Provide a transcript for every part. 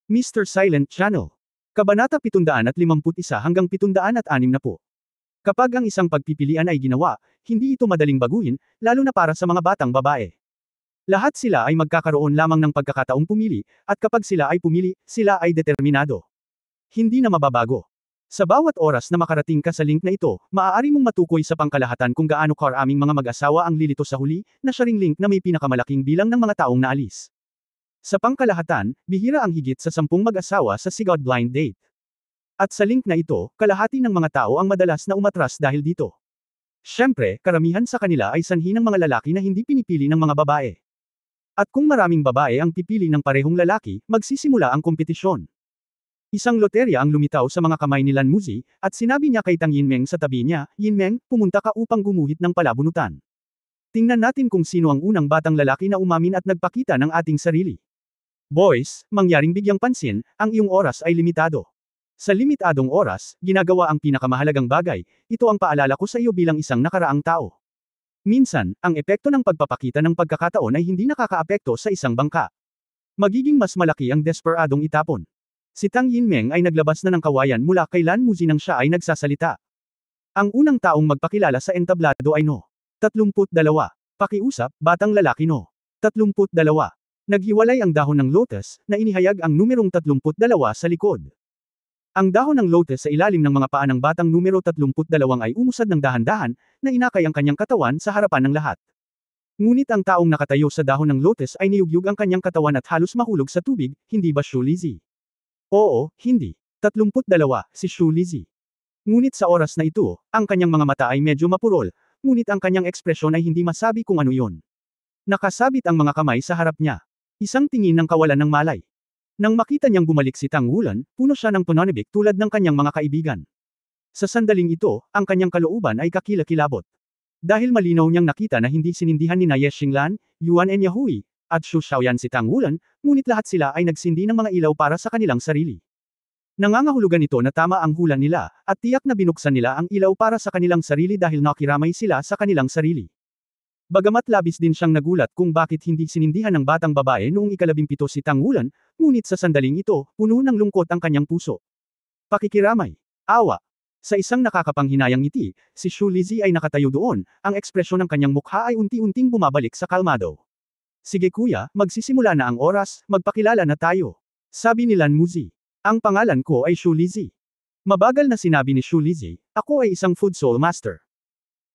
Mr. Silent Channel. Kabanata 751 hanggang 760. Kapag ang isang pagpipilian ay ginawa, hindi ito madaling baguhin, lalo na para sa mga batang babae. Lahat sila ay magkakaroon lamang ng pagkakataong pumili, at kapag sila ay pumili, sila ay determinado. Hindi na mababago. Sa bawat oras na makarating ka sa link na ito, maaari mong matukoy sa pangkalahatan kung gaano karaming mga mag-asawa ang lilito sa huli, na siya ring link na may pinakamalaking bilang ng mga taong naalis. Sa pangkalahatan, bihira ang higit sa 10 mag-asawa sa Sigod Blind Date. At sa link na ito, kalahati ng mga tao ang madalas na umatras dahil dito. Siyempre, karamihan sa kanila ay sanhi ng mga lalaki na hindi pinipili ng mga babae. At kung maraming babae ang pipili ng parehong lalaki, magsisimula ang kompetisyon. Isang loterya ang lumitaw sa mga kamay ni Lan Muzi, at sinabi niya kay Tang Yinmeng sa tabi niya, "Yinmeng, pumunta ka upang gumuhit ng palabunutan. Tingnan natin kung sino ang unang batang lalaki na umamin at nagpakita ng ating sarili. Boys, mangyaring bigyang pansin, ang iyong oras ay limitado. Sa limitadong oras, ginagawa ang pinakamahalagang bagay, ito ang paalala ko sa iyo bilang isang nakaraang tao. Minsan, ang epekto ng pagpapakita ng pagkakataon ay hindi nakakaapekto sa isang bangka. Magiging mas malaki ang desperadong itapon." Si Tang Yinmeng ay naglabas na ng kawayan mula kay Lan Muzi nang siya ay nagsasalita. Ang unang taong magpakilala sa entablado ay No. 32. Pakiusap, batang lalaki No. 32. Naghiwalay ang dahon ng lotus, na inihayag ang numerong 32 sa likod. Ang dahon ng lotus sa ilalim ng mga paa ng batang numero 32 ay umusad ng dahan-dahan, na inakay ang kanyang katawan sa harapan ng lahat. Ngunit ang taong nakatayo sa dahon ng lotus ay niyugyug ang kanyang katawan at halos mahulog sa tubig, hindi ba Xu Lizhi? Oo, hindi. 32, si Xu Lizhi. Ngunit sa oras na ito, ang kanyang mga mata ay medyo mapurol, ngunit ang kanyang ekspresyon ay hindi masabi kung ano yun. Nakasabit ang mga kamay sa harap niya. Isang tingin ng kawalan ng malay. Nang makita niyang bumalik si Tang Wulan, puno siya ng pananabik tulad ng kanyang mga kaibigan. Sa sandaling ito, ang kanyang kalooban ay kakilakilabot. Dahil malinaw niyang nakita na hindi sinindihan ni Ye Xinglan, Yuan and Yahui, at Xu Xiaoyan si Tang Wulan, ngunit lahat sila ay nagsindi ng mga ilaw para sa kanilang sarili. Nangangahulugan ito na tama ang hula nila, at tiyak na binuksan nila ang ilaw para sa kanilang sarili dahil nakiramay sila sa kanilang sarili. Bagamat labis din siyang nagulat kung bakit hindi sinindihan ng batang babae noong ika-17 si Tang Wulan, ngunit sa sandaling ito, puno ng lungkot ang kanyang puso. Pakikiramay. Awa. Sa isang nakakapanghinayang ngiti, si Xu Lizhi ay nakatayo doon, ang ekspresyon ng kanyang mukha ay unti-unting bumabalik sa kalmado. "Sige kuya, magsisimula na ang oras, magpakilala na tayo." Sabi ni Lan Muzi. "Ang pangalan ko ay Xu Lizhi." Mabagal na sinabi ni Xu Lizhi, "Ako ay isang food soul master.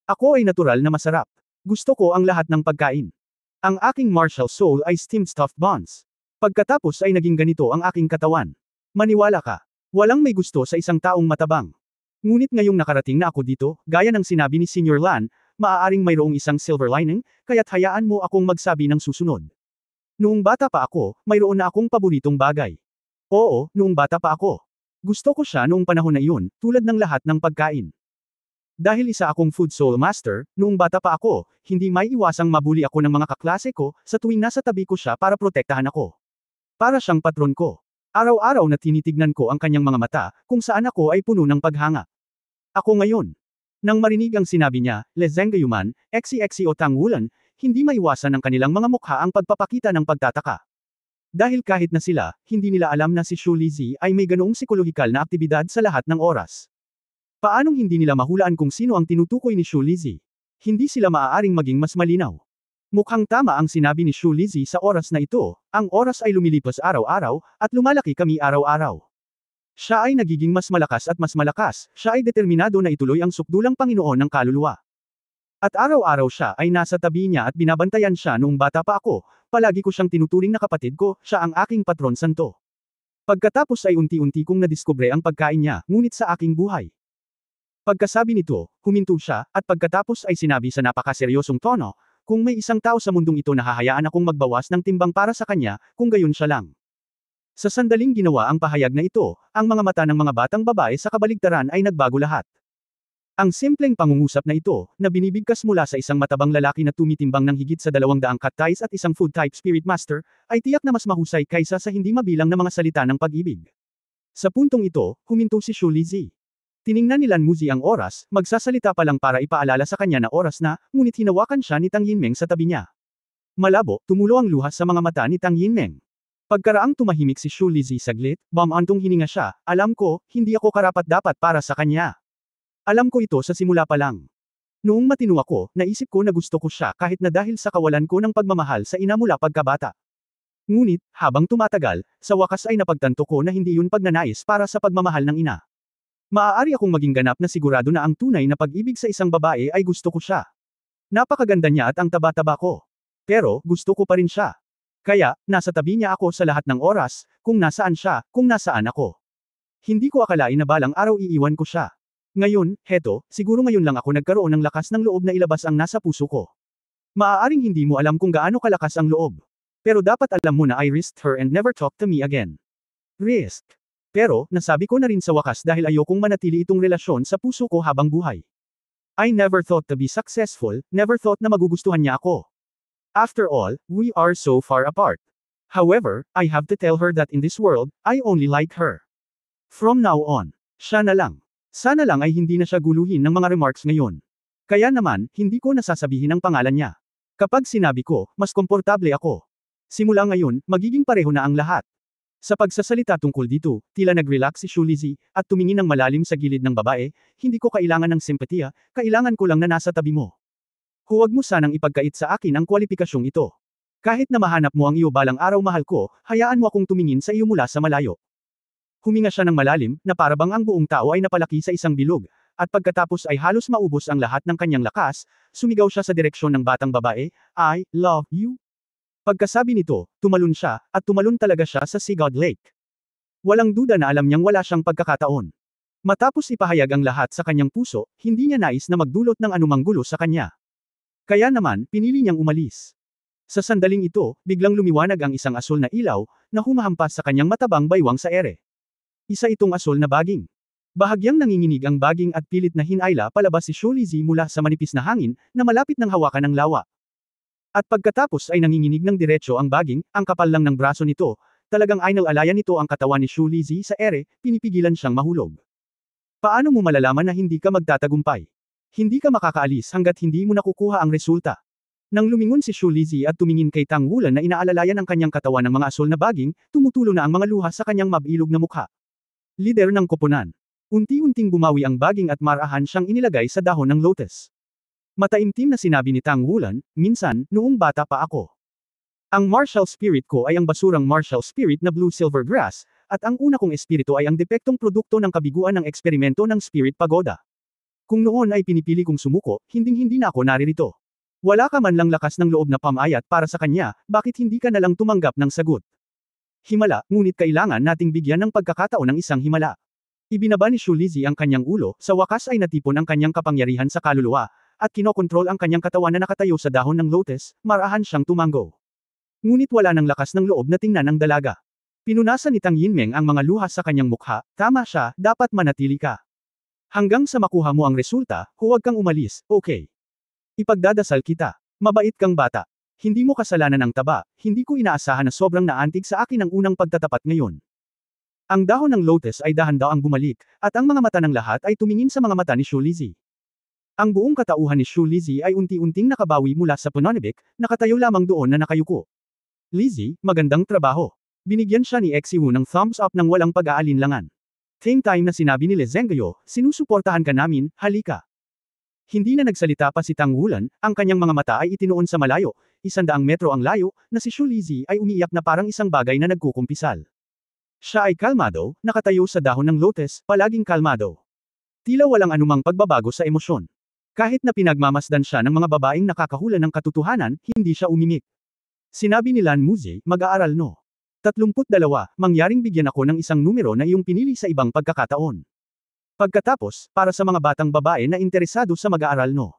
Ako ay natural na masarap. Gusto ko ang lahat ng pagkain. Ang aking martial soul ay steamed stuffed buns. Pagkatapos ay naging ganito ang aking katawan. Maniwala ka. Walang may gusto sa isang taong matabang. Ngunit ngayong nakarating na ako dito, gaya ng sinabi ni Senior Lan, maaaring mayroong isang silver lining, kaya't hayaan mo akong magsabi ng susunod. Noong bata pa ako, mayroon na akong paboritong bagay. Oo, noong bata pa ako. Gusto ko siya noong panahon na iyon, tulad ng lahat ng pagkain. Dahil isa akong food soul master, noong bata pa ako, hindi may iwasang mabuli ako ng mga kaklase ko, sa tuwing nasa tabi ko siya para protektahan ako. Para siyang patron ko. Araw-araw na tinitignan ko ang kanyang mga mata, kung saan ako ay puno ng paghanga. Ako ngayon. Nang marinig ang sinabi niya, Le Zhengyuman, Xi o Tang Wulan, hindi maiwasan ng kanilang mga mukha ang pagpapakita ng pagtataka. Dahil kahit na sila, hindi nila alam na si Xu Lizhi ay may ganoong psikolohikal na aktibidad sa lahat ng oras. Paanong hindi nila mahulaan kung sino ang tinutukoy ni Xu Lizhi? Hindi sila maaaring maging mas malinaw. Mukhang tama ang sinabi ni Xu Lizhi sa oras na ito, ang oras ay lumilipas araw-araw, at lumalaki kami araw-araw. Siya ay nagiging mas malakas, siya ay determinado na ituloy ang sukdulang Panginoon ng kaluluwa. At araw-araw siya ay nasa tabi niya at binabantayan siya noong bata pa ako, palagi ko siyang tinuturing na kapatid ko, siya ang aking patron santo. Pagkatapos ay unti-unti kong nadiskubre ang pagkain niya, ngunit sa aking buhay. Pagkasabi nito, huminto siya, at pagkatapos ay sinabi sa napakaseryosong tono, "Kung may isang tao sa mundong ito na hahayaan akong magbawas ng timbang para sa kanya, kung gayon siya lang." Sa sandaling ginawa ang pahayag na ito, ang mga mata ng mga batang babae sa kabaligtaran ay nagbago lahat. Ang simpleng pangungusap na ito, na binibigkas mula sa isang matabang lalaki na tumitimbang ng higit sa 200 katais at isang food-type spirit master, ay tiyak na mas mahusay kaysa sa hindi mabilang na mga salita ng pag-ibig. Sa puntong ito, huminto si Xu Lizhi. Tiningnan ni Lan Muzi ang oras, magsasalita pa lang para ipaalala sa kanya na oras na, ngunit hinawakan siya ni Tang Yinmeng sa tabi niya. Malabo, tumulo ang luha sa mga mata ni Tang Yinmeng. Pagkaraang tumahimik si Shu Lizzie saglit, bumantong hininga siya, alam ko, hindi ako karapat-dapat para sa kanya. Alam ko ito sa simula pa lang. Noong matino ako, naisip ko na gusto ko siya kahit na dahil sa kawalan ko ng pagmamahal sa ina mula pagkabata. Ngunit, habang tumatagal, sa wakas ay napagtanto ko na hindi yun pagnanais para sa pagmamahal ng ina. Maaari akong maging ganap na sigurado na ang tunay na pag-ibig sa isang babae ay gusto ko siya. Napakaganda niya at ang taba-taba ko. Pero, gusto ko pa rin siya. Kaya, nasa tabi niya ako sa lahat ng oras, kung nasaan siya, kung nasaan ako. Hindi ko akalain na balang araw iiwan ko siya. Ngayon, heto, siguro ngayon lang ako nagkaroon ng lakas ng loob na ilabas ang nasa puso ko. Maaaring hindi mo alam kung gaano kalakas ang loob. Pero dapat alam mo na I risked her and never talked to me again. Risk. Pero, nasabi ko na rin sa wakas dahil ayokong manatili itong relasyon sa puso ko habang buhay. I never thought to be successful, never thought na magugustuhan niya ako. After all, we are so far apart. However, I have to tell her that in this world, I only like her. From now on, siya na lang. Sana lang ay hindi na siya guluhin ng mga remarks ngayon. Kaya naman, hindi ko nasasabihin ang pangalan niya. Kapag sinabi ko, mas komportable ako. Simula ngayon, magiging pareho na ang lahat. Sa pagsasalita tungkol dito, tila nag-relax si Shu Lizzie, at tumingin ng malalim sa gilid ng babae, hindi ko kailangan ng simpatiya, kailangan ko lang na nasa tabi mo. Huwag mo sanang ipagkait sa akin ang kwalipikasyong ito. Kahit na mahanap mo ang iyo balang araw mahal ko, hayaan mo akong tumingin sa iyo mula sa malayo. Huminga siya ng malalim, na parabang ang buong tao ay napalaki sa isang bilog, at pagkatapos ay halos maubos ang lahat ng kanyang lakas, sumigaw siya sa direksyon ng batang babae, I love you. Pagkasabi nito, tumalon siya, at tumalon talaga siya sa Sigurd Lake. Walang duda na alam niyang wala siyang pagkakataon. Matapos ipahayag ang lahat sa kanyang puso, hindi niya nais na magdulot ng anumang gulo sa kanya. Kaya naman, pinili niyang umalis. Sa sandaling ito, biglang lumiwanag ang isang asul na ilaw, na humahampas sa kanyang matabang baywang sa ere. Isa itong asul na baging. Bahagyang nanginginig ang baging at pilit na hinayla palabas si Shu Lizzie mula sa manipis na hangin, na malapit ng hawakan ng lawa. At pagkatapos ay nanginginig ng diretso ang baging, ang kapal lang ng braso nito, talagang ainal-alayan nito ang katawan ni Shu Lizzie sa ere, pinipigilan siyang mahulog. Paano mo malalaman na hindi ka magtatagumpay? Hindi ka makakaalis hanggat hindi mo nakukuha ang resulta. Nang lumingon si Shu Lizzie at tumingin kay Tang Wulan na inaalalayan ang kanyang katawan ng mga asul na baging, tumutulo na ang mga luha sa kanyang mabilog na mukha. Lider ng koponan. Unti-unting bumawi ang baging at marahan siyang inilagay sa dahon ng lotus. Mataimtim na sinabi ni Tang Wulan, minsan, noong bata pa ako. Ang martial spirit ko ay ang basurang martial spirit na blue silver grass, at ang una kong espiritu ay ang depektong produkto ng kabiguan ng eksperimento ng Spirit Pagoda. Kung noon ay pinipili kong sumuko, hinding-hindi na ako naririto. Wala ka man lang lakas ng loob na pamayat para sa kanya, bakit hindi ka na lang tumanggap ng sagot? Himala, ngunit kailangan nating bigyan ng pagkakataon ng isang himala. Ibinaba ni Shu Lizzie ang kanyang ulo, sa wakas ay natipon ang kanyang kapangyarihan sa kaluluwa, at kinokontrol ang kanyang katawan na nakatayo sa dahon ng lotus, marahan siyang tumango. Ngunit wala ng lakas ng loob na tingnan ang dalaga. Pinunasan ni Tang Yinmeng ang mga luha sa kanyang mukha, tama siya, dapat manatili ka. Hanggang sa makuha mo ang resulta, huwag kang umalis, okay? Ipagdadasal kita. Mabait kang bata. Hindi mo kasalanan ang taba, hindi ko inaasahan na sobrang naantig sa akin ang unang pagtatapat ngayon. Ang dahon ng lotus ay dahan-daang bumalik, at ang mga mata ng lahat ay tumingin sa mga mata ni Shu Lizzie. Ang buong katauhan ni Shu Lizzie ay unti-unting nakabawi mula sa pananibik, nakatayo lamang doon na nakayuko. Lizzie, magandang trabaho. Binigyan siya ni Exiwu ng thumbs up nang walang pag-aalinlangan. Same time na sinabi ni Le Zhengguo, sinusuportahan ka namin, halika. Hindi na nagsalita pa si Tang Wulan, ang kanyang mga mata ay itinuon sa malayo, 100 metro ang layo, na si Shu Lizzie ay umiiyak na parang isang bagay na nagkukumpisal. Siya ay kalmado, nakatayo sa dahon ng lotus, palaging kalmado. Tila walang anumang pagbabago sa emosyon. Kahit na pinagmamasdan siya ng mga babaeng nakakahula ng katotohanan, hindi siya umimik. Sinabi ni Lan Muzi, mag-aaral no. 32, mangyaring bigyan ako ng isang numero na iyong pinili sa ibang pagkakataon. Pagkatapos, para sa mga batang babae na interesado sa mag-aaral no.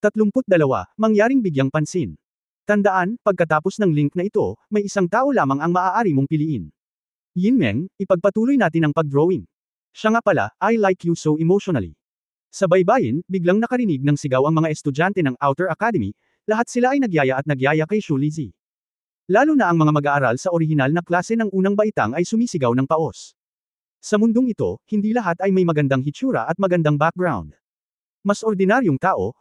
32, mangyaring bigyang pansin. Tandaan, pagkatapos ng link na ito, may isang tao lamang ang maaari mong piliin. Yinmeng, ipagpatuloy natin ang pag-drawing. Siya nga pala, I like you so emotionally. Sa baybayin, biglang nakarinig ng sigaw ang mga estudyante ng Outer Academy, lahat sila ay nagyaya kay Shu Lizzie. Lalo na ang mga mag-aaral sa orihinal na klase ng unang baitang ay sumisigaw ng paos. Sa mundong ito, hindi lahat ay may magandang hitsura at magandang background. Mas ordinaryong tao.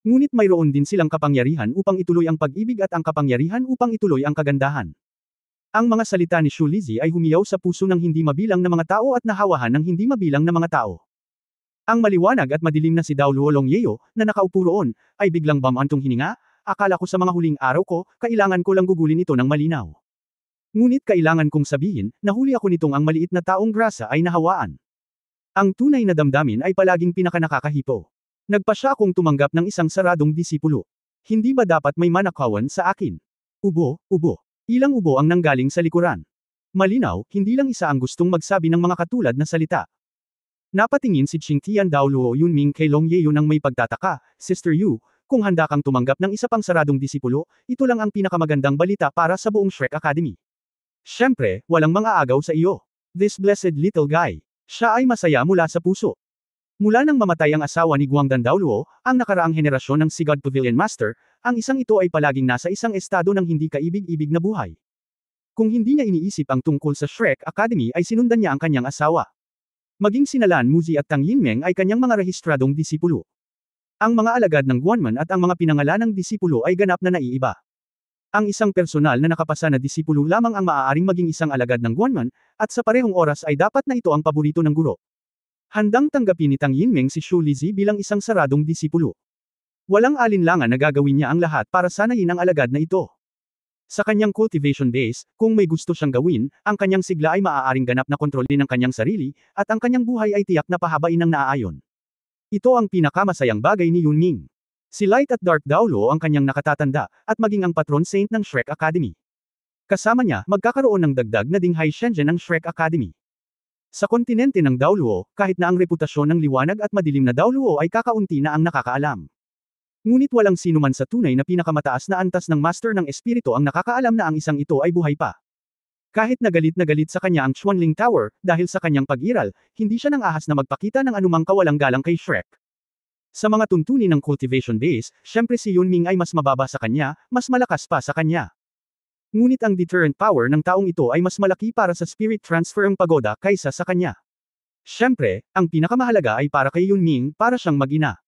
Ngunit mayroon din silang kapangyarihan upang ituloy ang pag-ibig at ang kapangyarihan upang ituloy ang kagandahan. Ang mga salita ni Shu Lizzie ay humiyaw sa puso ng hindi mabilang na mga tao at nahawahan ng hindi mabilang na mga tao. Ang maliwanag at madilim na si Dao Luo Longyeo, na nakaupo roon, ay biglang bumantong hininga. Akala ko sa mga huling araw ko, kailangan ko lang gugulin ito ng malinaw. Ngunit kailangan kong sabihin, nahuli ako nitong ang maliit na taong grasa ay nahawaan. Ang tunay na damdamin ay palaging pinakanakakahipo. Nagpa siya akong tumanggap ng isang saradong disipulo. Hindi ba dapat may manakawan sa akin? Ubo, ubo. Ilang ubo ang nanggaling sa likuran. Malinaw, hindi lang isa ang gustong magsabi ng mga katulad na salita. Napatingin si Qingtian Dao Luo Yunming kay Longyeo nang may pagtataka, Sister Yu, kung handa kang tumanggap ng isa pang saradong disipulo, ito lang ang pinakamagandang balita para sa buong Shrek Academy. Siyempre, walang mga agaw sa iyo. This blessed little guy. Siya ay masaya mula sa puso. Mula nang mamatay ang asawa ni Guangdan Dao Luo, ang nakaraang henerasyon ng Sigad Pavilion Master, ang isang ito ay palaging nasa isang estado ng hindi kaibig-ibig na buhay. Kung hindi niya iniisip ang tungkol sa Shrek Academy ay sinundan niya ang kanyang asawa. Maging sinalan Muzi at Tang Yinmeng ay kanyang mga rehistradong disipulo. Ang mga alagad ng Guanman at ang mga pinangalanang disipulo ay ganap na naiiba. Ang isang personal na nakapasa na disipulo lamang ang maaaring maging isang alagad ng Guanman, at sa parehong oras ay dapat na ito ang paborito ng guro. Handang tanggapin ni Tang Yinmeng si Shu Lizzie bilang isang saradong disipulo. Walang alinlangan na gagawin niya ang lahat para sanayin ang alagad na ito. Sa kanyang cultivation base, kung may gusto siyang gawin, ang kanyang sigla ay maaaring ganap na kontrolin ang kanyang sarili, at ang kanyang buhay ay tiyak na pahabain ng naaayon. Ito ang pinakamasayang bagay ni Yunming. Si Light at Dark Dao Luo ang kanyang nakatatanda, at maging ang patron saint ng Shrek Academy. Kasama niya, magkakaroon ng dagdag na Dinghai Shenzhen ng Shrek Academy. Sa kontinente ng Dao Luo, kahit na ang reputasyon ng liwanag at madilim na Dao Luo ay kakaunti na ang nakakaalam. Ngunit walang sino man sa tunay na pinakamataas na antas ng Master ng Espiritu ang nakakaalam na ang isang ito ay buhay pa. Kahit na galit sa kanya ang Chuanling Tower, dahil sa kanyang pag-iral, hindi siya nang ahas na magpakita ng anumang kawalang galang kay Shrek. Sa mga tuntunin ng cultivation base, syempre si Yunming ay mas mababa sa kanya, mas malakas pa sa kanya. Ngunit ang deterrent power ng taong ito ay mas malaki para sa spirit transfer ng pagoda kaysa sa kanya. Syempre, ang pinakamahalaga ay para kay Yunming, para siyang mag-ina.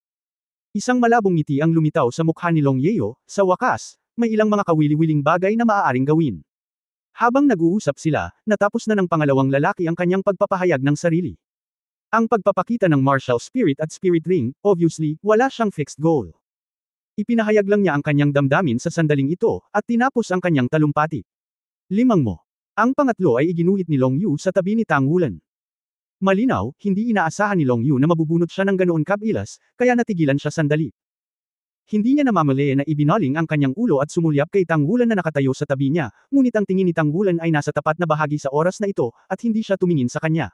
Isang malabong ngiti ang lumitaw sa mukha ni Longyeo, sa wakas, may ilang mga kawili-wiling bagay na maaaring gawin. Habang nag-uusap sila, natapos na ng pangalawang lalaki ang kanyang pagpapahayag ng sarili. Ang pagpapakita ng martial spirit at spirit ring, obviously, wala siyang fixed goal. Ipinahayag lang niya ang kanyang damdamin sa sandaling ito, at tinapos ang kanyang talumpati. Limang mo. Ang pangatlo ay iginuhit ni Long Yu sa tabi ni Tang Wulan. Malinaw, hindi inaasahan ni Long Yu na mabubunot siya ng ganoon kabilas, kaya natigilan siya sandali. Hindi niya namamali na ibinaling ang kanyang ulo at sumulyap kay Tang Wulan na nakatayo sa tabi niya, ngunit ang tingin ni Tang Wulan ay nasa tapat na bahagi sa oras na ito, at hindi siya tumingin sa kanya.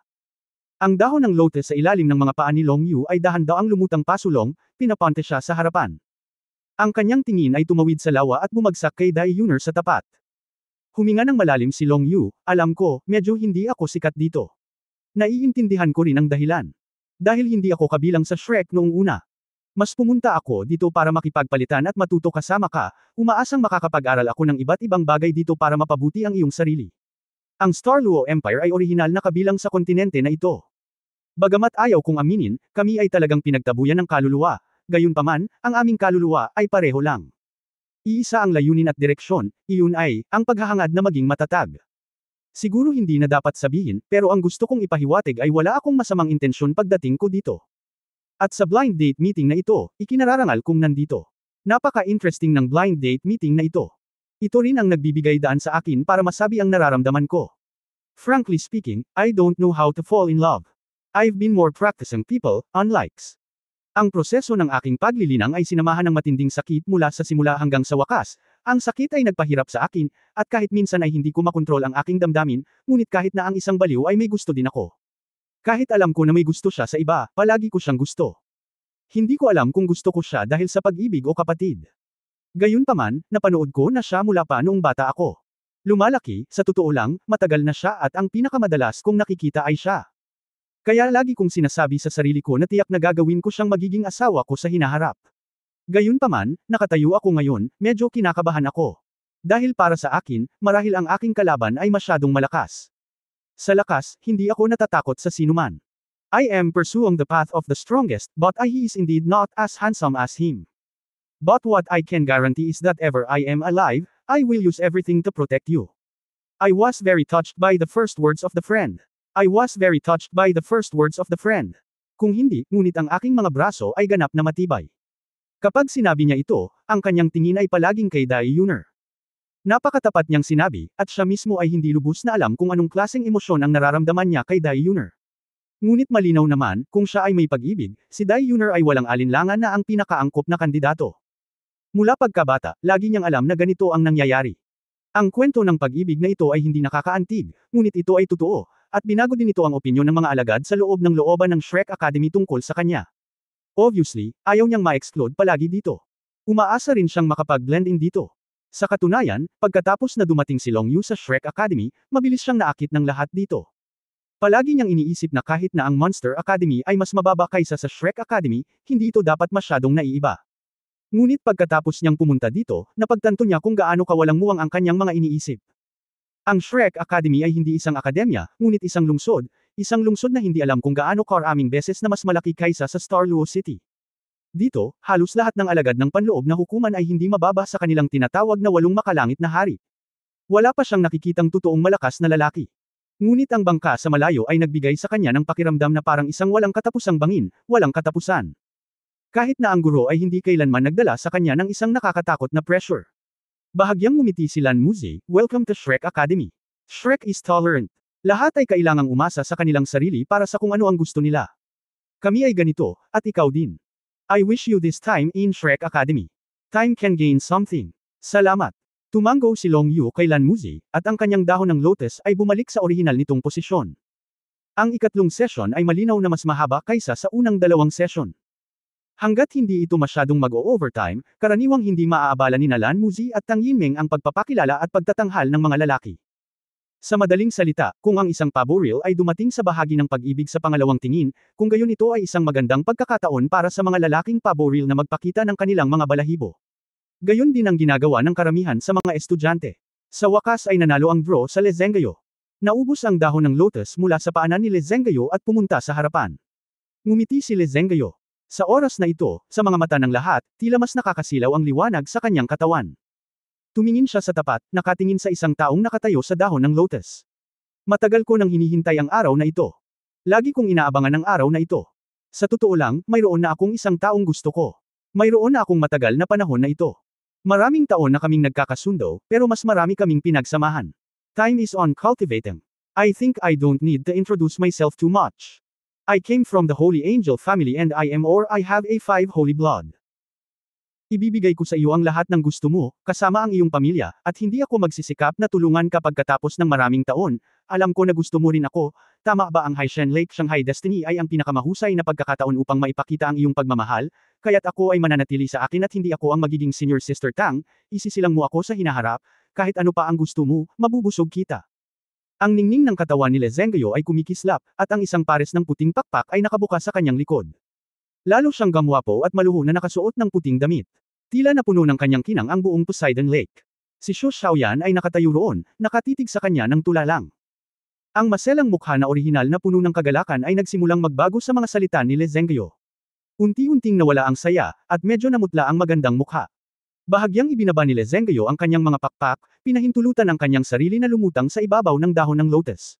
Ang dahon ng lotus sa ilalim ng mga paa ni Long Yu ay dahan-daang lumutang pasulong, pinapante siya sa harapan. Ang kanyang tingin ay tumawid sa lawa at bumagsak kay Dai Yuner sa tapat. Huminga ng malalim si Long Yu, alam ko, medyo hindi ako sikat dito. Naiintindihan ko rin ang dahilan. Dahil hindi ako kabilang sa Shrek noong una. Mas pumunta ako dito para makipagpalitan at matuto kasama ka, umaasang makakapag-aral ako ng iba't ibang bagay dito para mapabuti ang iyong sarili. Ang Star Luo Empire ay orihinal na kabilang sa kontinente na ito. Bagamat ayaw kong aminin, kami ay talagang pinagtabuyan ng kaluluwa, gayunpaman, ang aming kaluluwa ay pareho lang. Iisa ang layunin at direksyon, iyon ay, ang paghahangad na maging matatag. Siguro hindi na dapat sabihin, pero ang gusto kong ipahiwatig ay wala akong masamang intensyon pagdating ko dito. At sa blind date meeting na ito, ikinararangal kong nandito. Napaka-interesting ng blind date meeting na ito. Ito rin ang nagbibigay daan sa akin para masabi ang nararamdaman ko. Frankly speaking, I don't know how to fall in love. I've been more practicing people, unlikes. Ang proseso ng aking paglilinang ay sinamahan ng matinding sakit mula sa simula hanggang sa wakas. Ang sakit ay nagpahirap sa akin, at kahit minsan ay hindi ko makontrol ang aking damdamin, ngunit kahit na ang isang baliw ay may gusto din ako. Kahit alam ko na may gusto siya sa iba, palagi ko siyang gusto. Hindi ko alam kung gusto ko siya dahil sa pag-ibig o kapatid. Gayunpaman, napanood ko na siya mula pa noong bata ako. Lumalaki, sa totoo lang, matagal na siya at ang pinakamadalas kong nakikita ay siya. Kaya lagi kong sinasabi sa sarili ko na tiyak na gagawin ko siyang magiging asawa ko sa hinaharap. Gayunpaman, nakatayo ako ngayon, medyo kinakabahan ako. Dahil para sa akin, marahil ang aking kalaban ay masyadong malakas. Sa lakas, hindi ako natatakot sa sinuman. I am pursuing the path of the strongest, but he is indeed not as handsome as him. But what I can guarantee is that ever I am alive, I will use everything to protect you. I was very touched by the first words of the friend. I was very touched by the first words of the friend. Kung hindi, ngunit ang aking mga braso ay ganap na matibay. Kapag sinabi niya ito, ang kanyang tingin ay palaging kay Dai Yuner. Napakatapat niyang sinabi, at siya mismo ay hindi lubos na alam kung anong klaseng emosyon ang nararamdaman niya kay Dai Yuner. Ngunit malinaw naman, kung siya ay may pag-ibig, si Dai Yuner ay walang alinlangan na ang pinakaangkop na kandidato. Mula pagkabata, lagi niyang alam na ganito ang nangyayari. Ang kwento ng pag-ibig na ito ay hindi nakakaantig, ngunit ito ay totoo, at binago din ito ang opinyon ng mga alagad sa loob ng looban ng Shrek Academy tungkol sa kanya. Obviously, ayaw niyang ma-exclude palagi dito. Umaasa rin siyang makapag-blend in dito. Sa katunayan, pagkatapos na dumating si Long Yu sa Shrek Academy, mabilis siyang naakit ng lahat dito. Palagi niyang iniisip na kahit na ang Monster Academy ay mas mababa kaysa sa Shrek Academy, hindi ito dapat masyadong naiiba. Ngunit pagkatapos niyang pumunta dito, napagtanto niya kung gaano kawalang muwang ang kanyang mga iniisip. Ang Shrek Academy ay hindi isang akademya, ngunit isang lungsod na hindi alam kung gaano karaming beses na mas malaki kaysa sa Star Luo City. Dito, halos lahat ng alagad ng panloob na hukuman ay hindi mababa sa kanilang tinatawag na 8 makalangit na hari. Wala pa siyang nakikitang totoong malakas na lalaki. Ngunit ang bangka sa malayo ay nagbigay sa kanya ng pakiramdam na parang isang walang katapusang bangin, walang katapusan. Kahit na ang guro ay hindi kailanman nagdala sa kanya ng isang nakakatakot na pressure. Bahagyang ngumiti si Lan Muzi, welcome to Shrek Academy. Shrek is tolerant. Lahat ay kailangang umasa sa kanilang sarili para sa kung ano ang gusto nila. Kami ay ganito, at ikaw din. I wish you this time in Shrek Academy. Time can gain something. Salamat. Tumango si Long Yu kay Lan Muzi, at ang kanyang dahon ng lotus ay bumalik sa orihinal nitong posisyon. Ang ikatlong session ay malinaw na mas mahaba kaysa sa unang 2 session. Hanggat hindi ito masyadong mag-o-overtime, karaniwang hindi maaabala ni Lan Muzi at Tang Yinming ang pagpapakilala at pagtatanghal ng mga lalaki. Sa madaling salita, kung ang isang pabo reel ay dumating sa bahagi ng pag-ibig sa pangalawang tingin, kung gayon ito ay isang magandang pagkakataon para sa mga lalaking pabo reel na magpakita ng kanilang mga balahibo. Gayon din ang ginagawa ng karamihan sa mga estudyante. Sa wakas ay nanalo ang draw sa Lezengyo. Naubos ang dahon ng lotus mula sa paanan ni Lezengyo at pumunta sa harapan. Ngumiti si Lezengyo. Sa oras na ito, sa mga mata ng lahat, tila mas nakakasilaw ang liwanag sa kanyang katawan. Tumingin siya sa tapat, nakatingin sa isang taong nakatayo sa dahon ng lotus. Matagal ko nang hinihintay ang araw na ito. Lagi kong inaabangan ang araw na ito. Sa totoo lang, mayroon na akong isang taong gusto ko. Mayroon na akong matagal na panahon na ito. Maraming taon na kaming nagkakasundo, pero mas marami kaming pinagsamahan. Time is on cultivating. I think I don't need to introduce myself too much. I came from the Holy Angel family and I am or I have a 5 holy blood. Ibibigay ko sa iyo ang lahat ng gusto mo, kasama ang iyong pamilya, at hindi ako magsisikap na tulungan kapag katapos ng maraming taon. Alam ko na gusto mo rin ako, tama ba ang Haishen Lake Shanghai Destiny ay ang pinakamahusay na pagkakataon upang maipakita ang iyong pagmamahal, kaya't ako ay mananatili sa akin at hindi ako ang magiging senior sister Tang, isisilang mo ako sa hinaharap, kahit ano pa ang gusto mo, mabubusog kita. Ang ningning ng katawan ni Lezengyo ay kumikislap, at ang isang pares ng puting pakpak ay nakabukas sa kanyang likod. Lalo siyang gamwapo at maluho na nakasuot ng puting damit. Tila napuno ng kanyang kinang ang buong Poseidon Lake. Si Shu Xiaoyan ay nakatayo roon, nakatitig sa kanya ng tulalang. Ang maselang mukha na orihinal na puno ng kagalakan ay nagsimulang magbago sa mga salita ni Lezengyo. Unti-unting nawala ang saya, at medyo namutla ang magandang mukha. Bahagyang ibinaba ni Lezengyo ang kanyang mga pakpak, pinahintulutan ang kanyang sarili na lumutang sa ibabaw ng dahon ng lotus.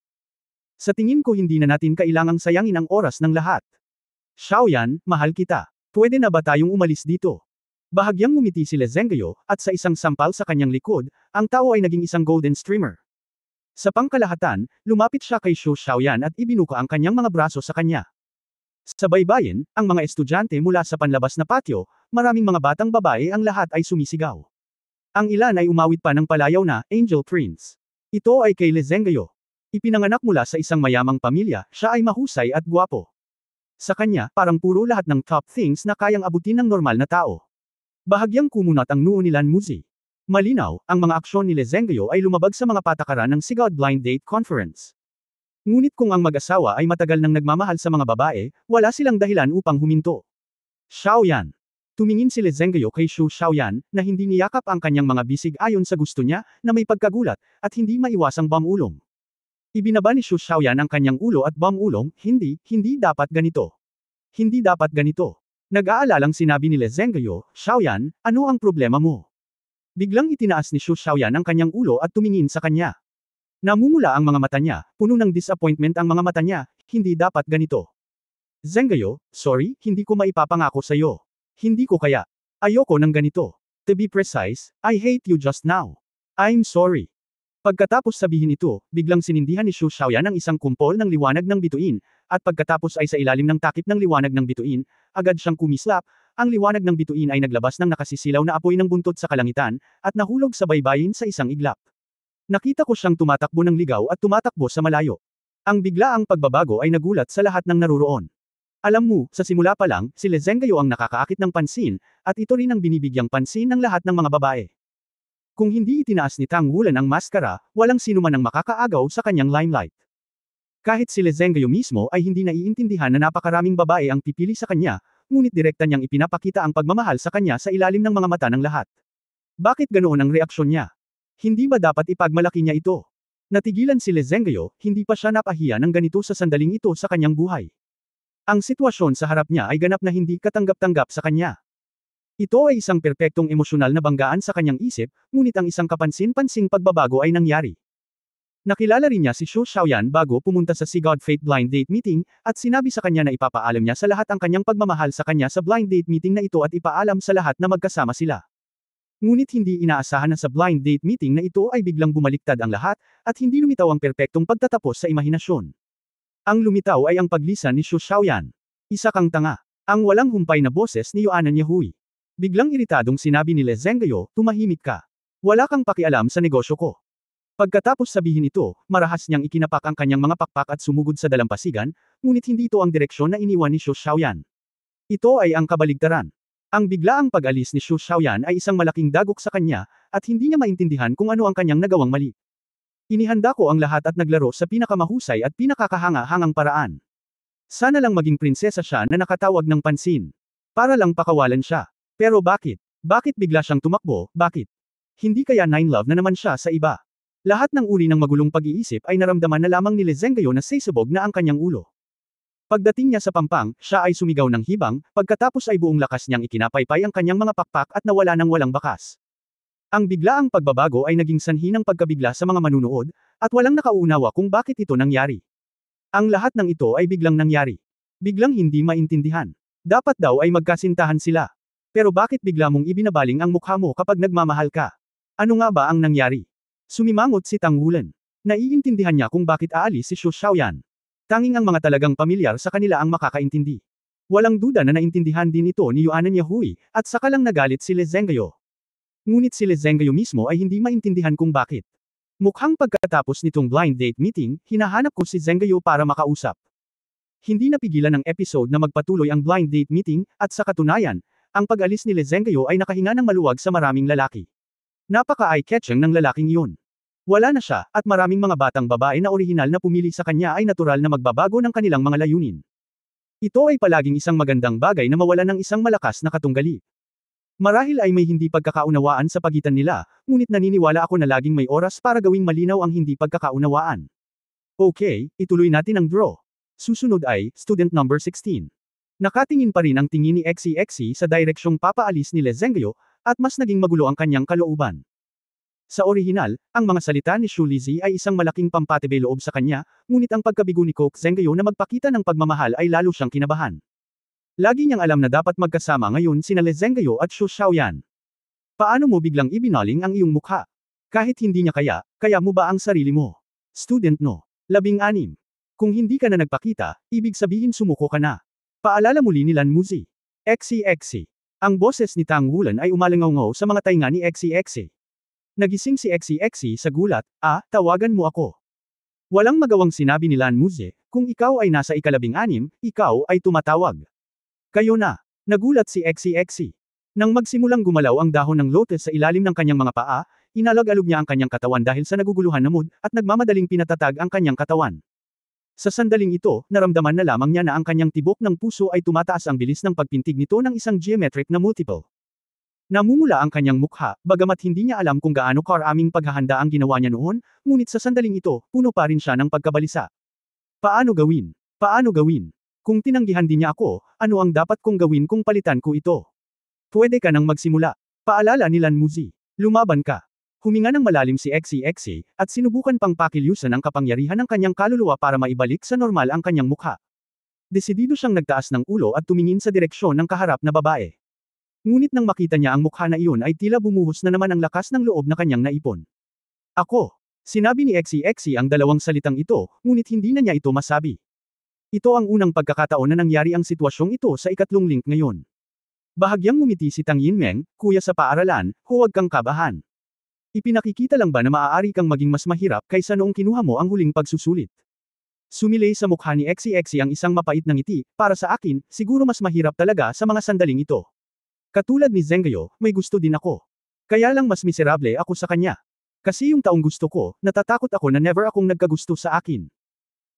Sa tingin ko hindi na natin kailangang sayangin ang oras ng lahat. Xiaoyan, mahal kita. Pwede na ba tayong umalis dito? Bahagyang ngumiti si Lezengyo, at sa isang sampal sa kanyang likod, ang tao ay naging isang golden streamer. Sa pangkalahatan, lumapit siya kay Shu Xiaoyan at ibinuka ang kanyang mga braso sa kanya. Sa baybayin, ang mga estudyante mula sa panlabas na patio, maraming mga batang babae ang lahat ay sumisigaw. Ang ilan ay umawit pa ng palayaw na, Angel Prince. Ito ay kay Lezengyo. Ipinanganak mula sa isang mayamang pamilya, siya ay mahusay at gwapo. Sa kanya, parang puro lahat ng top things na kayang abutin ng normal na tao. Bahagyang kumunat ang noo ni Lan Muzi. Malinaw, ang mga aksyon ni Lezengyo ay lumabag sa mga patakaran ng Sigad Blind Date Conference. Ngunit kung ang mag-asawa ay matagal nang nagmamahal sa mga babae, wala silang dahilan upang huminto. Xiaoyan. Tumingin si Lezengyo kay Shu Xiaoyan, na hindi niyakap ang kanyang mga bisig ayon sa gusto niya, na may pagkagulat, at hindi maiwasang bamulong. Ibinaba ni Shu Xiaoyan ang kanyang ulo at bamulong, hindi dapat ganito. Hindi dapat ganito. Nag-aalalang sinabi ni Lezengyo, Xiaoyan, ano ang problema mo? Biglang itinaas ni Shu Xiaoyan ang kanyang ulo at tumingin sa kanya. Namumula ang mga mata niya, puno ng disappointment ang mga mata niya, hindi dapat ganito. Zengayo, sorry, hindi ko maipapangako sa'yo. Hindi ko kaya. Ayoko ng ganito. To be precise, I hate you just now. I'm sorry. Pagkatapos sabihin ito, biglang sinindihan ni Xu Xiaoyan ang isang kumpol ng liwanag ng bituin, at pagkatapos ay sa ilalim ng takip ng liwanag ng bituin, agad siyang kumislap, ang liwanag ng bituin ay naglabas ng nakasisilaw na apoy ng buntot sa kalangitan, at nahulog sa baybayin sa isang iglap. Nakita ko siyang tumatakbo ng ligaw at tumatakbo sa malayo. Ang biglaang pagbabago ay nagulat sa lahat ng naruroon. Alam mo, sa simula pa lang, si Le Zhenghao ang nakakaakit ng pansin, at ito rin ang binibigyang pansin ng lahat ng mga babae. Kung hindi itinaas ni Tang Wulan ang maskara, walang sino man ang makakaagaw sa kanyang limelight. Kahit si Le Zhenghao mismo ay hindi naiintindihan na napakaraming babae ang pipili sa kanya, ngunit direkta niyang ipinapakita ang pagmamahal sa kanya sa ilalim ng mga mata ng lahat. Bakit ganoon ang reaksyon niya? Hindi ba dapat ipagmalaki niya ito? Natigilan si Le Zhenghao, hindi pa siya napahiya ng ganito sa sandaling ito sa kanyang buhay. Ang sitwasyon sa harap niya ay ganap na hindi katanggap-tanggap sa kanya. Ito ay isang perpektong emosyonal na banggaan sa kanyang isip, ngunit ang isang kapansin-pansing pagbabago ay nangyari. Nakilala rin niya si Xu Xiaoyan bago pumunta sa Si God Fate Blind Date Meeting, at sinabi sa kanya na ipapaalam niya sa lahat ang kanyang pagmamahal sa kanya sa blind date meeting na ito at ipaalam sa lahat na magkasama sila. Ngunit hindi inaasahan na sa blind date meeting na ito ay biglang bumaliktad ang lahat, at hindi lumitaw ang perpektong pagtatapos sa imahinasyon. Ang lumitaw ay ang paglisan ni Xu Xiaoyan. Isa kang tanga. Ang walang humpay na boses ni Yuanan Yahui. Biglang iritadong sinabi ni Le Zhenghao, tumahimik ka. Wala kang pakialam sa negosyo ko. Pagkatapos sabihin ito, marahas niyang ikinapak ang kanyang mga pakpak at sumugod sa dalampasigan, ngunit hindi ito ang direksyon na iniwan ni Xu Xiaoyan. Ito ay ang kabaligtaran. Ang biglaang pag-alis ni Xu Xiaoyan ay isang malaking dagok sa kanya, at hindi niya maintindihan kung ano ang kanyang nagawang mali. Inihanda ko ang lahat at naglaro sa pinakamahusay at pinakakahanga-hangang paraan. Sana lang maging prinsesa siya na nakatawag ng pansin. Para lang pakawalan siya. Pero bakit? Bakit bigla siyang tumakbo, bakit? Hindi kaya 9 love na naman siya sa iba? Lahat ng uri ng magulong pag-iisip ay naramdaman na lamang ni Le Zhenghao na sisubog na ang kanyang ulo. Pagdating niya sa pampang, siya ay sumigaw ng hibang, pagkatapos ay buong lakas niyang ikinapaypay ang kanyang mga pakpak at nawala ng walang bakas. Ang biglaang pagbabago ay naging sanhi ng pagkabigla sa mga manunood, at walang nakaunawa kung bakit ito nangyari. Ang lahat ng ito ay biglang nangyari. Biglang hindi maintindihan. Dapat daw ay magkasintahan sila. Pero bakit bigla mong ibinabaling ang mukha mo kapag nagmamahal ka? Ano nga ba ang nangyari? Sumimangot si Tang Wulan. Naiintindihan niya kung bakit aalis si Xu Xiaoyan. Tanging ang mga talagang pamilyar sa kanila ang makakaintindi. Walang duda na naintindihan din ito ni Yuanan Yahui, at saka lang nagalit si Le Zhenghao. Ngunit si Le Zhenghao mismo ay hindi maintindihan kung bakit. Mukhang pagkatapos nitong blind date meeting, hinahanap ko si Zhenghao para makausap. Hindi napigilan ng episode na magpatuloy ang blind date meeting, at sa katunayan, ang pag-alis ni Le Zhenghao ay nakahinga ng maluwag sa maraming lalaki. Napaka-eye-catching ng lalaking iyon. Wala na siya, at maraming mga batang babae na orihinal na pumili sa kanya ay natural na magbabago ng kanilang mga layunin. Ito ay palaging isang magandang bagay na mawala ng isang malakas na katunggali. Marahil ay may hindi pagkakaunawaan sa pagitan nila, ngunit naniniwala ako na laging may oras para gawing malinaw ang hindi pagkakaunawaan. Okay, ituloy natin ang draw. Susunod ay, student number 16. Nakatingin pa rin ang tingin ni XCXC sa direksyong papaalis ni Le Zhenghao, at mas naging magulo ang kanyang kalooban. Sa orihinal, ang mga salita ni Xu Lizi ay isang malaking pampatibay loob sa kanya, ngunit ang pagkabigo ni Kok Zhenghao na magpakita ng pagmamahal ay lalo siyang kinabahan. Lagi niyang alam na dapat magkasama ngayon sina Le Zhenghao at Xu Xiaoyan. Paano mo biglang ibinaling ang iyong mukha? Kahit hindi niya kaya mo ba ang sarili mo? Student no. 16. Kung hindi ka na nagpakita, ibig sabihin sumuko ka na. Paalala muli ni Lan Muzi. XCXC. Ang boses ni Tang Wulan ay umalangaw sa mga tainga ni XCXC. Nagising si XCXC sa gulat, tawagan mo ako. Walang magawang sinabi ni Lan Muzi, kung ikaw ay nasa ika-16, ikaw ay tumatawag. Kayo na. Nagulat si XCXC. Nang magsimulang gumalaw ang dahon ng lotus sa ilalim ng kanyang mga paa, inalag-alog niya ang kanyang katawan dahil sa naguguluhan na mood, at nagmamadaling pinatatag ang kanyang katawan. Sa sandaling ito, naramdaman na lamang niya na ang kanyang tibok ng puso ay tumataas ang bilis ng pagpintig nito ng isang geometric na multiple. Namumula ang kanyang mukha, bagamat hindi niya alam kung gaano karaming paghahanda ang ginawa niya noon, ngunit sa sandaling ito, puno pa rin siya ng pagkabalisa. Paano gawin? Paano gawin? Kung tinanggihan din niya ako, ano ang dapat kong gawin kung palitan ko ito? Pwede ka nang magsimula. Paalala ni Lan Muzi. Lumaban ka. Huminga ng malalim si XCXC, at sinubukan pang pakilyusan ang kapangyarihan ng kanyang kaluluwa para maibalik sa normal ang kanyang mukha. Desidido siyang nagtaas ng ulo at tumingin sa direksyon ng kaharap na babae. Ngunit nang makita niya ang mukha na iyon ay tila bumuhos na naman ang lakas ng loob na kanyang naipon. Ako. Sinabi ni XCXC ang dalawang salitang ito, ngunit hindi na niya ito masabi. Ito ang unang pagkakataon na nangyari ang sitwasyong ito sa ikatlong link ngayon. Bahagyang ngumiti si Tang Yinmeng, kuya sa paaralan, huwag kang kabahan. Ipinakikita lang ba na maaari kang maging mas mahirap kaysa noong kinuha mo ang huling pagsusulit? Sumilay sa mukha ni XCXC ang isang mapait na ngiti, para sa akin, siguro mas mahirap talaga sa mga sandaling ito. Katulad ni Zengyo, may gusto din ako. Kaya lang mas miserable ako sa kanya. Kasi yung taong gusto ko, natatakot ako na never akong nagkagusto sa akin.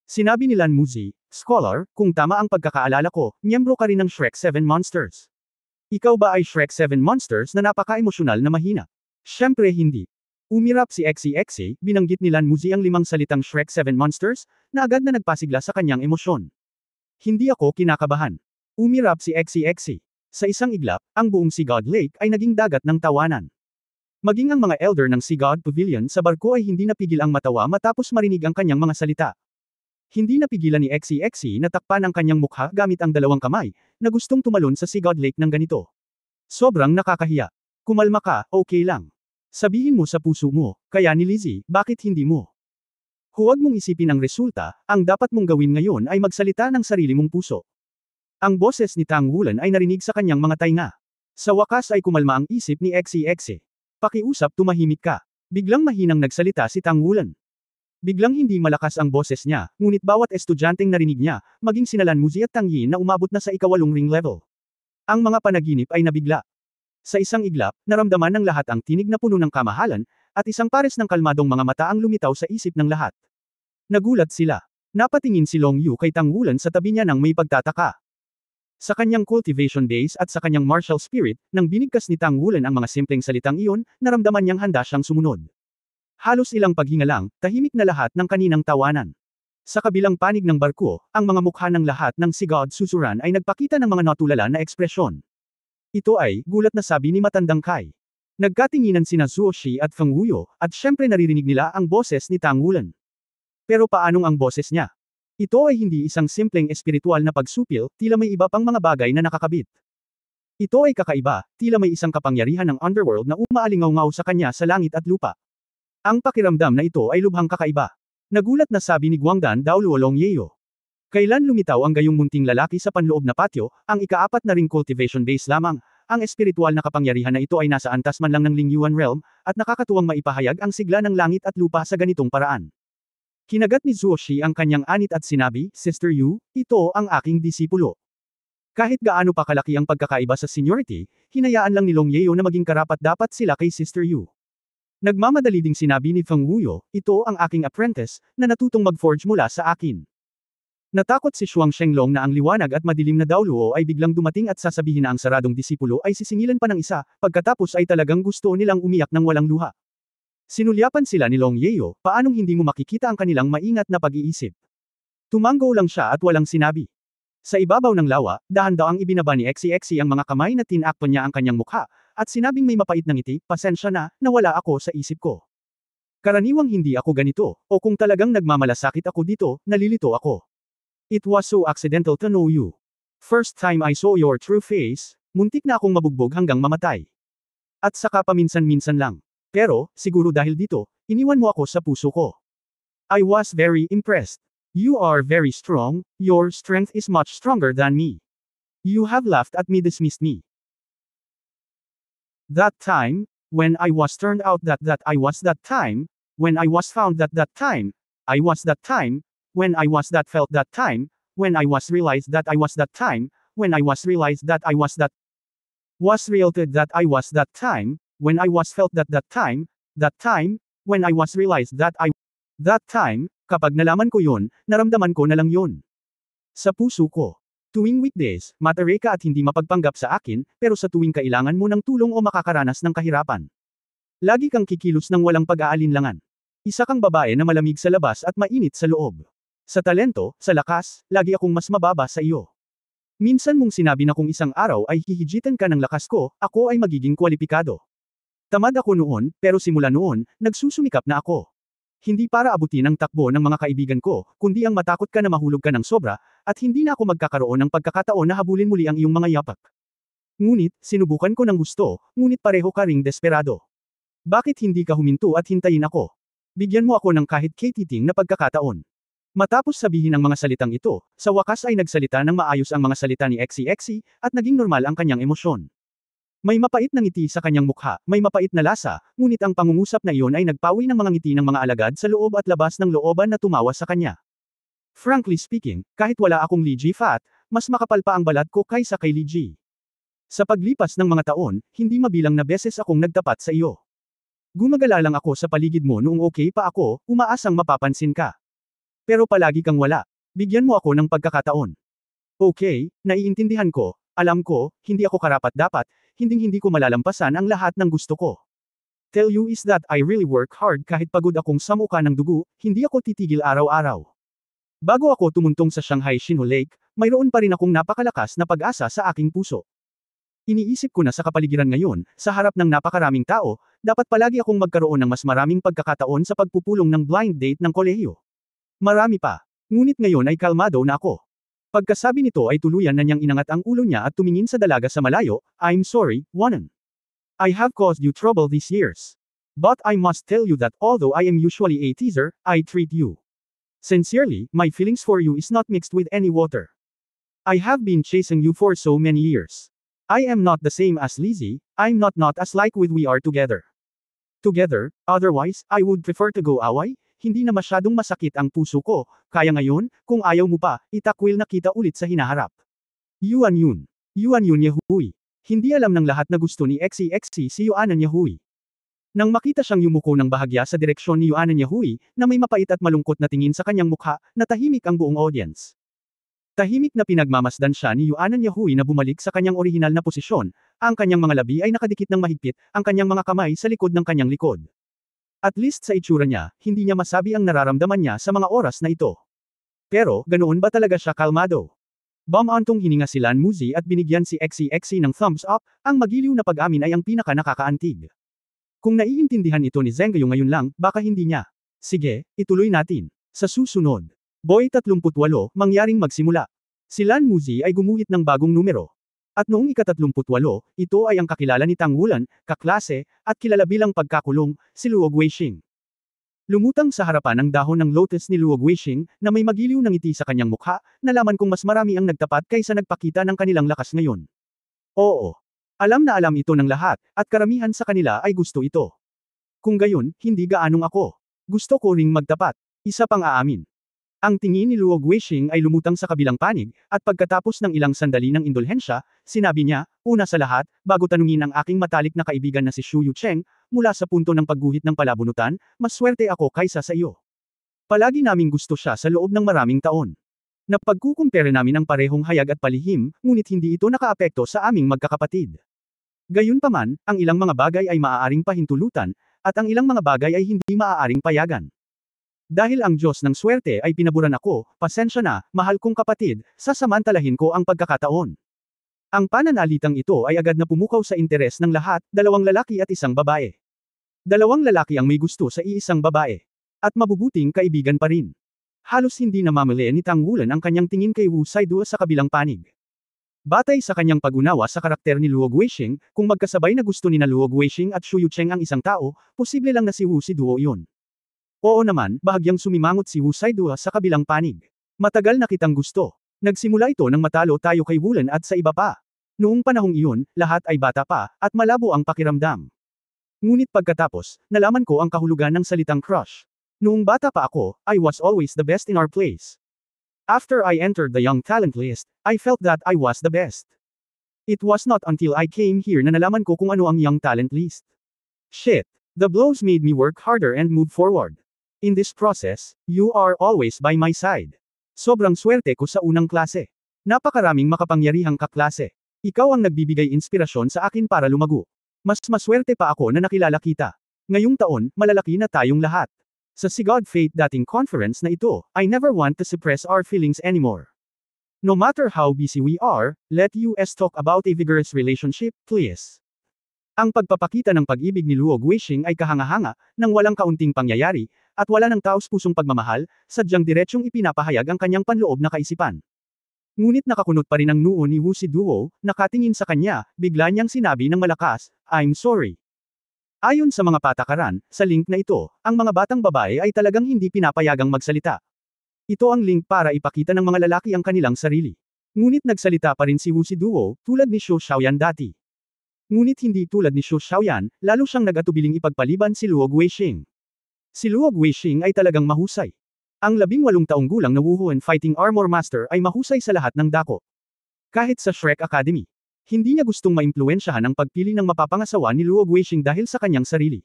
Sinabi ni Lan Muzi, Scholar, kung tama ang pagkakaalala ko, miyembro ka rin ng Shrek 7 Monsters. Ikaw ba ay Shrek 7 Monsters na napaka-emosyonal na mahina? Siyempre hindi. Umirap si XCXC, binanggit ni Lan Muzi ang 5 salitang Shrek 7 Monsters, na agad na nagpasigla sa kanyang emosyon. Hindi ako kinakabahan. Umirap si XCXC. Sa isang iglap, ang buong Sigod Lake ay naging dagat ng tawanan. Maging ang mga elder ng Sigod Pavilion sa barko ay hindi napigil ang matawa matapos marinig ang kanyang mga salita. Hindi napigilan ni XCXC na takpan ang kanyang mukha gamit ang dalawang kamay, na gustong tumalon sa Sigod Lake ng ganito. Sobrang nakakahiya. Kumalma ka, okay lang. Sabihin mo sa puso mo, kaya ni Lizzie, bakit hindi mo? Huwag mong isipin ang resulta, ang dapat mong gawin ngayon ay magsalita ng sarili mong puso. Ang boses ni Tang Wulan ay narinig sa kanyang mga tainga. Sa wakas ay kumalma ang isip ni XCXC. Pakiusap tumahimik ka. Biglang mahinang nagsalita si Tang Wulan. Biglang hindi malakas ang boses niya, ngunit bawat estudyanteng narinig niya, maging sina Lan Muzi at Tang Yin na umabot na sa ikawalong ring level. Ang mga panaginip ay nabigla. Sa isang iglap, naramdaman ng lahat ang tinig na puno ng kamahalan, at isang pares ng kalmadong mga mata ang lumitaw sa isip ng lahat. Nagulat sila. Napatingin si Long Yu kay Tang Wulan sa tabi niya nang may pagtataka. Sa kanyang cultivation base at sa kanyang martial spirit, nang binigkas ni Tang Wulan ang mga simpleng salitang iyon, naramdaman niyang handa siyang sumunod. Halos ilang paghinga lang, tahimik na lahat ng kaninang tawanan. Sa kabilang panig ng barko, ang mga mukha ng lahat ng Sigod Susuran ay nagpakita ng mga natulala na ekspresyon. Ito ay, gulat na sabi ni Matandang Kai. Nagkatinginan sina Zuo Shi at Feng Wuyo, at syempre naririnig nila ang boses ni Tang Wulan. Pero paanong ang boses niya? Ito ay hindi isang simpleng espiritual na pagsupil, tila may iba pang mga bagay na nakakabit. Ito ay kakaiba, tila may isang kapangyarihan ng underworld na umaalingaw-ngaw sa kanya sa langit at lupa. Ang pakiramdam na ito ay lubhang kakaiba. Nagulat na sabi ni Guangdan Daoluo Longyeo. Kailan lumitaw ang gayong munting lalaki sa panloob na patio, ang ika-4 na ring cultivation base lamang, ang espiritual na kapangyarihan na ito ay nasa antas man lang ng Lingyuan realm, at nakakatuwang maipahayag ang sigla ng langit at lupa sa ganitong paraan. Kinagat ni Zuo Shi ang kanyang anit at sinabi, Sister Yu, ito ang aking disipulo. Kahit gaano pa kalaki ang pagkakaiba sa seniority, hinayaan lang ni Longyeo na maging karapat-dapat sila kay Sister Yu. Nagmamadali ding sinabi ni Feng Wuyo, ito ang aking apprentice, na natutong mag-forge mula sa akin. Natakot si Shuang Shenglong na ang liwanag at madilim na Daoluo ay biglang dumating at sasabihin na ang saradong disipulo ay sisingilan pa ng isa, pagkatapos ay talagang gusto nilang umiyak ng walang luha. Sinulyapan sila ni Longyeo, paanong hindi mo makikita ang kanilang maingat na pag-iisip? Tumanggo lang siya at walang sinabi. Sa ibabaw ng lawa, dahan-daang ibinaba ni XCXC ang mga kamay na tinakpan niya ang kanyang mukha, at sinabing may mapait na ngiti, pasensya na, nawala ako sa isip ko. Karaniwang hindi ako ganito, o kung talagang nagmamalasakit ako dito, nalilito ako. It was so accidental to know you. First time I saw your true face, muntik na akong mabugbog hanggang mamatay. At saka paminsan-minsan lang. Pero, siguro dahil dito, iniwan mo ako sa puso ko. I was very impressed. You are very strong, your strength is much stronger than me. You have laughed at me, dismissed me. That time, when I was turned out that I was that time, when I was found that time, I was that time, when I was that felt that time, when I was realized that I was that time, when I was realized that I was that was related that I was that time, when I was felt that time, when I was realized that time, kapag nalaman ko yun, naramdaman ko na lang yun. Sa puso ko. Tuwing weekdays, matare ka at hindi mapagpanggap sa akin, pero sa tuwing kailangan mo ng tulong o makakaranas ng kahirapan. Lagi kang kikilos ng walang pag-aalinlangan. Isa kang babae na malamig sa labas at mainit sa loob. Sa talento, sa lakas, lagi akong mas mababa sa iyo. Minsan mong sinabi na kung isang araw ay hihijitan ka ng lakas ko, ako ay magiging kwalipikado. Tamad ako noon, pero simula noon, nagsusumikap na ako. Hindi para abutin ang takbo ng mga kaibigan ko, kundi ang matakot ka na mahulog ka ng sobra, at hindi na ako magkakaroon ng pagkakataon na habulin muli ang iyong mga yapak. Ngunit, sinubukan ko ng gusto, ngunit pareho ka ring desperado. Bakit hindi ka huminto at hintayin ako? Bigyan mo ako ng kahit katiting na pagkakataon. Matapos sabihin ang mga salitang ito, sa wakas ay nagsalita ng maayos ang mga salita ni XCXC, at naging normal ang kanyang emosyon. May mapait na ngiti sa kanyang mukha, may mapait na lasa, ngunit ang pangungusap na iyon ay nagpawi ng mga ngiti ng mga alagad sa loob at labas ng looban na tumawa sa kanya. Frankly speaking, kahit wala akong Liji fat, mas makapal pa ang balat ko kaysa kay Liji. Sa paglipas ng mga taon, hindi mabilang na beses akong nagtapat sa iyo. Gumagala lang ako sa paligid mo noong okay pa ako, umaasang mapapansin ka. Pero palagi kang wala. Bigyan mo ako ng pagkakataon. Okay, naiintindihan ko, alam ko, hindi ako karapat-dapat, hinding-hindi ko malalampasan ang lahat ng gusto ko. Tell you is that I really work hard kahit pagod akong sa muka ng dugo, hindi ako titigil araw-araw. Bago ako tumuntong sa Shanghai Shinho Lake, mayroon pa rin akong napakalakas na pag-asa sa aking puso. Iniisip ko na sa kapaligiran ngayon, sa harap ng napakaraming tao, dapat palagi akong magkaroon ng mas maraming pagkakataon sa pagpupulong ng blind date ng kolehiyo. Marami pa. Ngunit ngayon ay kalmado na ako. Pagkasabi nito ay tuluyan na niyang inangat ang ulo niya at tumingin sa dalaga sa malayo. I'm sorry, Wanan. I have caused you trouble these years. But I must tell you that although I am usually a teaser, I treat you. Sincerely, my feelings for you is not mixed with any water. I have been chasing you for so many years. I am not the same as Lizzie, I'm not as like with we are together. Together, otherwise, I would prefer to go away. Hindi na masyadong masakit ang puso ko, kaya ngayon, kung ayaw mo pa, itakwil na kita ulit sa hinaharap. Yuan Yun Yahui. Hindi alam ng lahat na gusto ni XCXC si Yuanan Yahui. Nang makita siyang yumuko ng bahagya sa direksyon ni Yuanan Yahui, na may mapait at malungkot na tingin sa kanyang mukha, natahimik ang buong audience. Tahimik na pinagmamasdan siya ni Yuanan Yahui na bumalik sa kanyang orihinal na posisyon, ang kanyang mga labi ay nakadikit ng mahigpit, ang kanyang mga kamay sa likod ng kanyang likod. At least sa itsura niya, hindi niya masabi ang nararamdaman niya sa mga oras na ito. Pero, ganoon ba talaga siya kalmado? Bumantong hininga si Lan Muzi at binigyan si XCXC ng thumbs up, ang magiliw na pag-amin ay ang pinaka-nakakaantig. Kung naiintindihan ito ni Zenggayo ngayon lang, baka hindi niya. Sige, ituloy natin. Sa susunod. Boy 38, mangyaring magsimula. Si Lan Muzi ay gumuhit ng bagong numero. At noong ika-38, ito ay ang kakilala ni Tang Wulan, kaklase, at kilala bilang pagkakulong, si Luo Guixing. Lumutang sa harapan ng dahon ng lotus ni Luo Guixing, na may magiliw na ngiti sa kanyang mukha, nalaman kong mas marami ang nagtapat kaysa nagpakita ng kanilang lakas ngayon. Oo. Alam na alam ito ng lahat, at karamihan sa kanila ay gusto ito. Kung gayon, hindi gaanong ako. Gusto ko ring magtapat. Isa pang aamin. Ang tingin ni Luo Guixing ay lumutang sa kabilang panig, at pagkatapos ng ilang sandali ng indulhensya, sinabi niya, una sa lahat, bago tanungin ang aking matalik na kaibigan na si Shu Yucheng, mula sa punto ng pagguhit ng palabunutan, mas swerte ako kaysa sa iyo. Palagi naming gusto siya sa loob ng maraming taon. Napagkukumpere namin ang parehong hayag at palihim, ngunit hindi ito nakaapekto sa aming magkakapatid. Gayunpaman, ang ilang mga bagay ay maaaring pahintulutan, at ang ilang mga bagay ay hindi maaaring payagan. Dahil ang Diyos ng swerte ay pinaburan ako, pasensya na, mahal kong kapatid, sasamantalahin ko ang pagkakataon. Ang pananalitang ito ay agad na pumukaw sa interes ng lahat, dalawang lalaki at isang babae. Dalawang lalaki ang may gusto sa iisang babae. At mabubuting kaibigan pa rin. Halos hindi na mamali ni Tang Wulan ang kanyang tingin kay Wu Saiduo sa kabilang panig. Batay sa kanyang pag-unawa sa karakter ni Luo Guixing, kung magkasabay na gusto ni na Luo Guixing at Shu Yucheng ang isang tao, posible lang na si Wu Saiduo iyon. Oo naman, bahagyang sumimangot si Wu Saiduo sa kabilang panig. Matagal na kitang gusto. Nagsimula ito nang matalo tayo kay Wulan at sa iba pa. Noong panahong iyon, lahat ay bata pa, at malabo ang pakiramdam. Ngunit pagkatapos, nalaman ko ang kahulugan ng salitang crush. Noong bata pa ako, I was always the best in our place. After I entered the young talent list, I felt that I was the best. It was not until I came here na nalaman ko kung ano ang young talent list. Shit. The blows made me work harder and move forward. In this process, you are always by my side. Sobrang swerte ko sa unang klase. Napakaraming makapangyarihang kaklase. Ikaw ang nagbibigay inspirasyon sa akin para lumago. Mas maswerte pa ako na nakilala kita. Ngayong taon, malalaki na tayong lahat. Sa Sigod Fate dating conference na ito, I never want to suppress our feelings anymore. No matter how busy we are, let us talk about a vigorous relationship, please. Ang pagpapakita ng pag-ibig ni Luo Guixing ay kahanga-hanga, nang walang kaunting pangyayari, at wala ng taos-pusong pagmamahal, sadyang diretsyong ipinapahayag ang kanyang panloob na kaisipan. Ngunit nakakunot pa rin ang noo ni Wu Siduo, nakatingin sa kanya, bigla niyang sinabi ng malakas, "I'm sorry." Ayon sa mga patakaran, sa link na ito, ang mga batang babae ay talagang hindi pinapayagang magsalita. Ito ang link para ipakita ng mga lalaki ang kanilang sarili. Ngunit nagsalita pa rin si Wu Siduo, tulad ni Xu Xiaoyan dati. Ngunit hindi tulad ni Xu Xiaoyan, lalo siyang nag-atubiling ipagpaliban si Luo Guixing. Si Luo Guixing ay talagang mahusay. Ang 18 taong gulang na Wuhuan Fighting Armor Master ay mahusay sa lahat ng dako. Kahit sa Shrek Academy, hindi niya gustong maimpluwensyahan ang pagpili ng mapapangasawa ni Luo Guixing dahil sa kanyang sarili.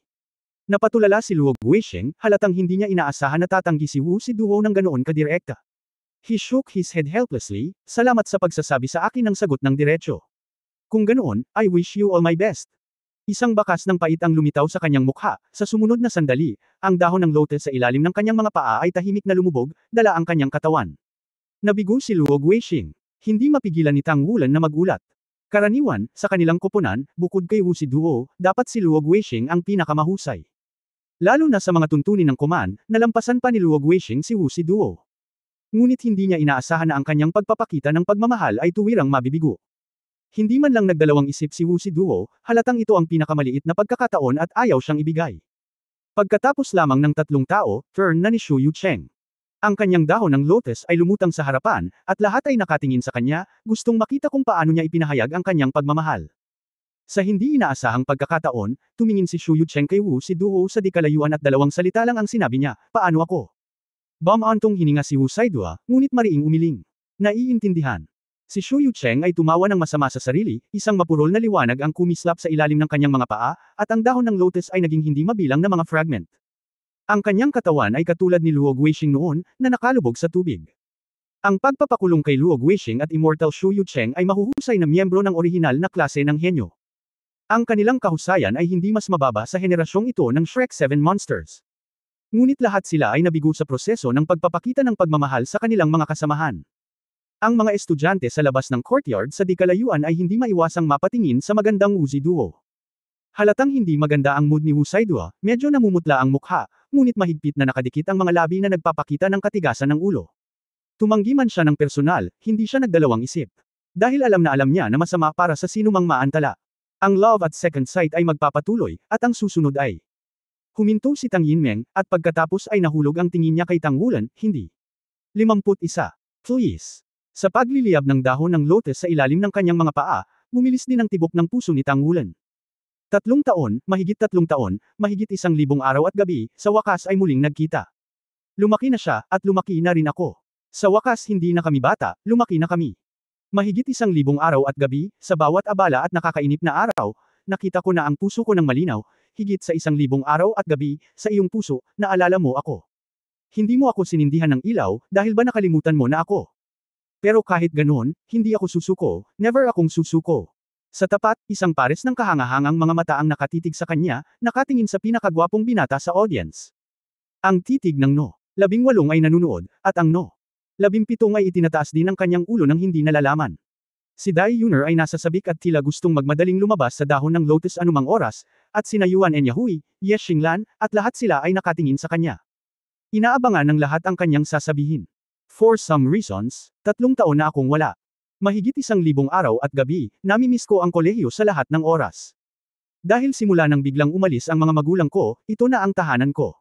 Napatulala si Luo Guixing, halatang hindi niya inaasahan na tatanggi si Wu Siduo ng ganoon kadirekta. He shook his head helplessly, "Salamat sa pagsasabi sa akin ng sagot ng diretsyo. Kung ganoon, I wish you all my best." Isang bakas ng pait ang lumitaw sa kanyang mukha, sa sumunod na sandali, ang dahon ng lotus sa ilalim ng kanyang mga paa ay tahimik na lumubog, dala ang kanyang katawan. Nabigo si Luo Guixing. Hindi mapigilan ni Tang Wulan na magulat. Karaniwan, sa kanilang koponan, bukod kay Wu Siduo, dapat si Luo Guixing ang pinakamahusay. Lalo na sa mga tuntunin ng koman, nalampasan pa ni Luo Guixing si Wu Siduo. Ngunit hindi niya inaasahan na ang kanyang pagpapakita ng pagmamahal ay tuwirang mabibigo. Hindi man lang nagdalawang isip si Wu Siduo, halatang ito ang pinakamaliit na pagkakataon at ayaw siyang ibigay. Pagkatapos lamang ng 3 tao, turn na ni Xu Yucheng. Ang kanyang dahon ng lotus ay lumutang sa harapan, at lahat ay nakatingin sa kanya, gustong makita kung paano niya ipinahayag ang kanyang pagmamahal. Sa hindi inaasahang pagkakataon, tumingin si Xu Yucheng kay Wu Siduo sa di kalayuan at 2 salita lang ang sinabi niya, "Paano ako?" Bumantong hininga si Wu Saidua, ngunit mariing umiling. Naiintindihan. Si Xu Yucheng ay tumawa ng masama sa sarili, isang mapurol na liwanag ang kumislap sa ilalim ng kanyang mga paa, at ang dahon ng lotus ay naging hindi mabilang na mga fragment. Ang kanyang katawan ay katulad ni Luo Guixing noon, na nakalubog sa tubig. Ang pagpapakulong kay Luo Guixing at Immortal Xu Yucheng ay mahuhusay na miyembro ng orihinal na klase ng henyo. Ang kanilang kahusayan ay hindi mas mababa sa henerasyong ito ng Shrek 7 Monsters. Ngunit lahat sila ay nabigo sa proseso ng pagpapakita ng pagmamahal sa kanilang mga kasamahan. Ang mga estudyante sa labas ng courtyard sa di kalayuan ay hindi maiwasang mapatingin sa magandang Wu Siduo. Halatang hindi maganda ang mood ni Wu Saidua, medyo namumutla ang mukha, ngunit mahigpit na nakadikit ang mga labi na nagpapakita ng katigasan ng ulo. Tumanggi man siya ng personal, hindi siya nagdalawang isip. Dahil alam niya na masama para sa sinumang maantala. Ang love at second sight ay magpapatuloy, at ang susunod ay. Huminto si Tang Yinmeng, at pagkatapos ay nahulog ang tingin niya kay Tang Wulan, hindi. 51. Please. Sa pagliliyab ng dahon ng lotus sa ilalim ng kanyang mga paa, bumilis din ang tibok ng puso ni Tang Wulan. 3 taon, mahigit 3 taon, mahigit 1,000 araw at gabi, sa wakas ay muling nagkita. Lumaki na siya, at lumaki na rin ako. Sa wakas hindi na kami bata, lumaki na kami. Mahigit 1,000 araw at gabi, sa bawat abala at nakakainip na araw, nakita ko na ang puso ko ng malinaw, higit sa 1,000 araw at gabi, sa iyong puso, naalala mo ako. Hindi mo ako sinindihan ng ilaw, dahil ba nakalimutan mo na ako? Pero kahit ganoon, hindi ako susuko, never akong susuko. Sa tapat, isang pares ng kahangahangang mga mata ang nakatitig sa kanya, nakatingin sa pinakagwapong binata sa audience. Ang titig ng no. 18 ay nanunood, at ang no. 17 ay itinataas din ang kanyang ulo nang hindi nalalaman. Si Dai Yuner ay nasa sabik at tila gustong magmadaling lumabas sa dahon ng lotus anumang oras, at sina Yuan Enyahui, Ye Xinglan, at lahat sila ay nakatingin sa kanya. Inaabangan ng lahat ang kanyang sasabihin. For some reasons, 3 taon na akong wala. Mahigit 1,000 araw at gabi, namimiss ko ang kolehiyo sa lahat ng oras. Dahil simula nang biglang umalis ang mga magulang ko, ito na ang tahanan ko.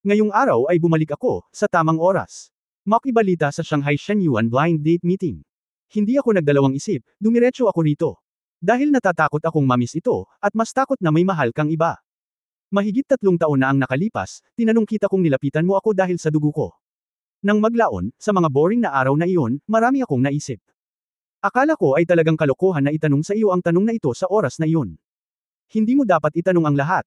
Ngayong araw ay bumalik ako, sa tamang oras. Makibalita sa Shanghai Shenyuan Blind Date Meeting. Hindi ako nagdalawang isip, dumiretso ako rito. Dahil natatakot akong mamiss ito, at mas takot na may mahal kang iba. Mahigit 3 taon na ang nakalipas, tinanong kita kung nilapitan mo ako dahil sa dugo ko. Nang maglaon, sa mga boring na araw na iyon, marami akong naisip. Akala ko ay talagang kalokohan na itanong sa iyo ang tanong na ito sa oras na iyon. Hindi mo dapat itanong ang lahat.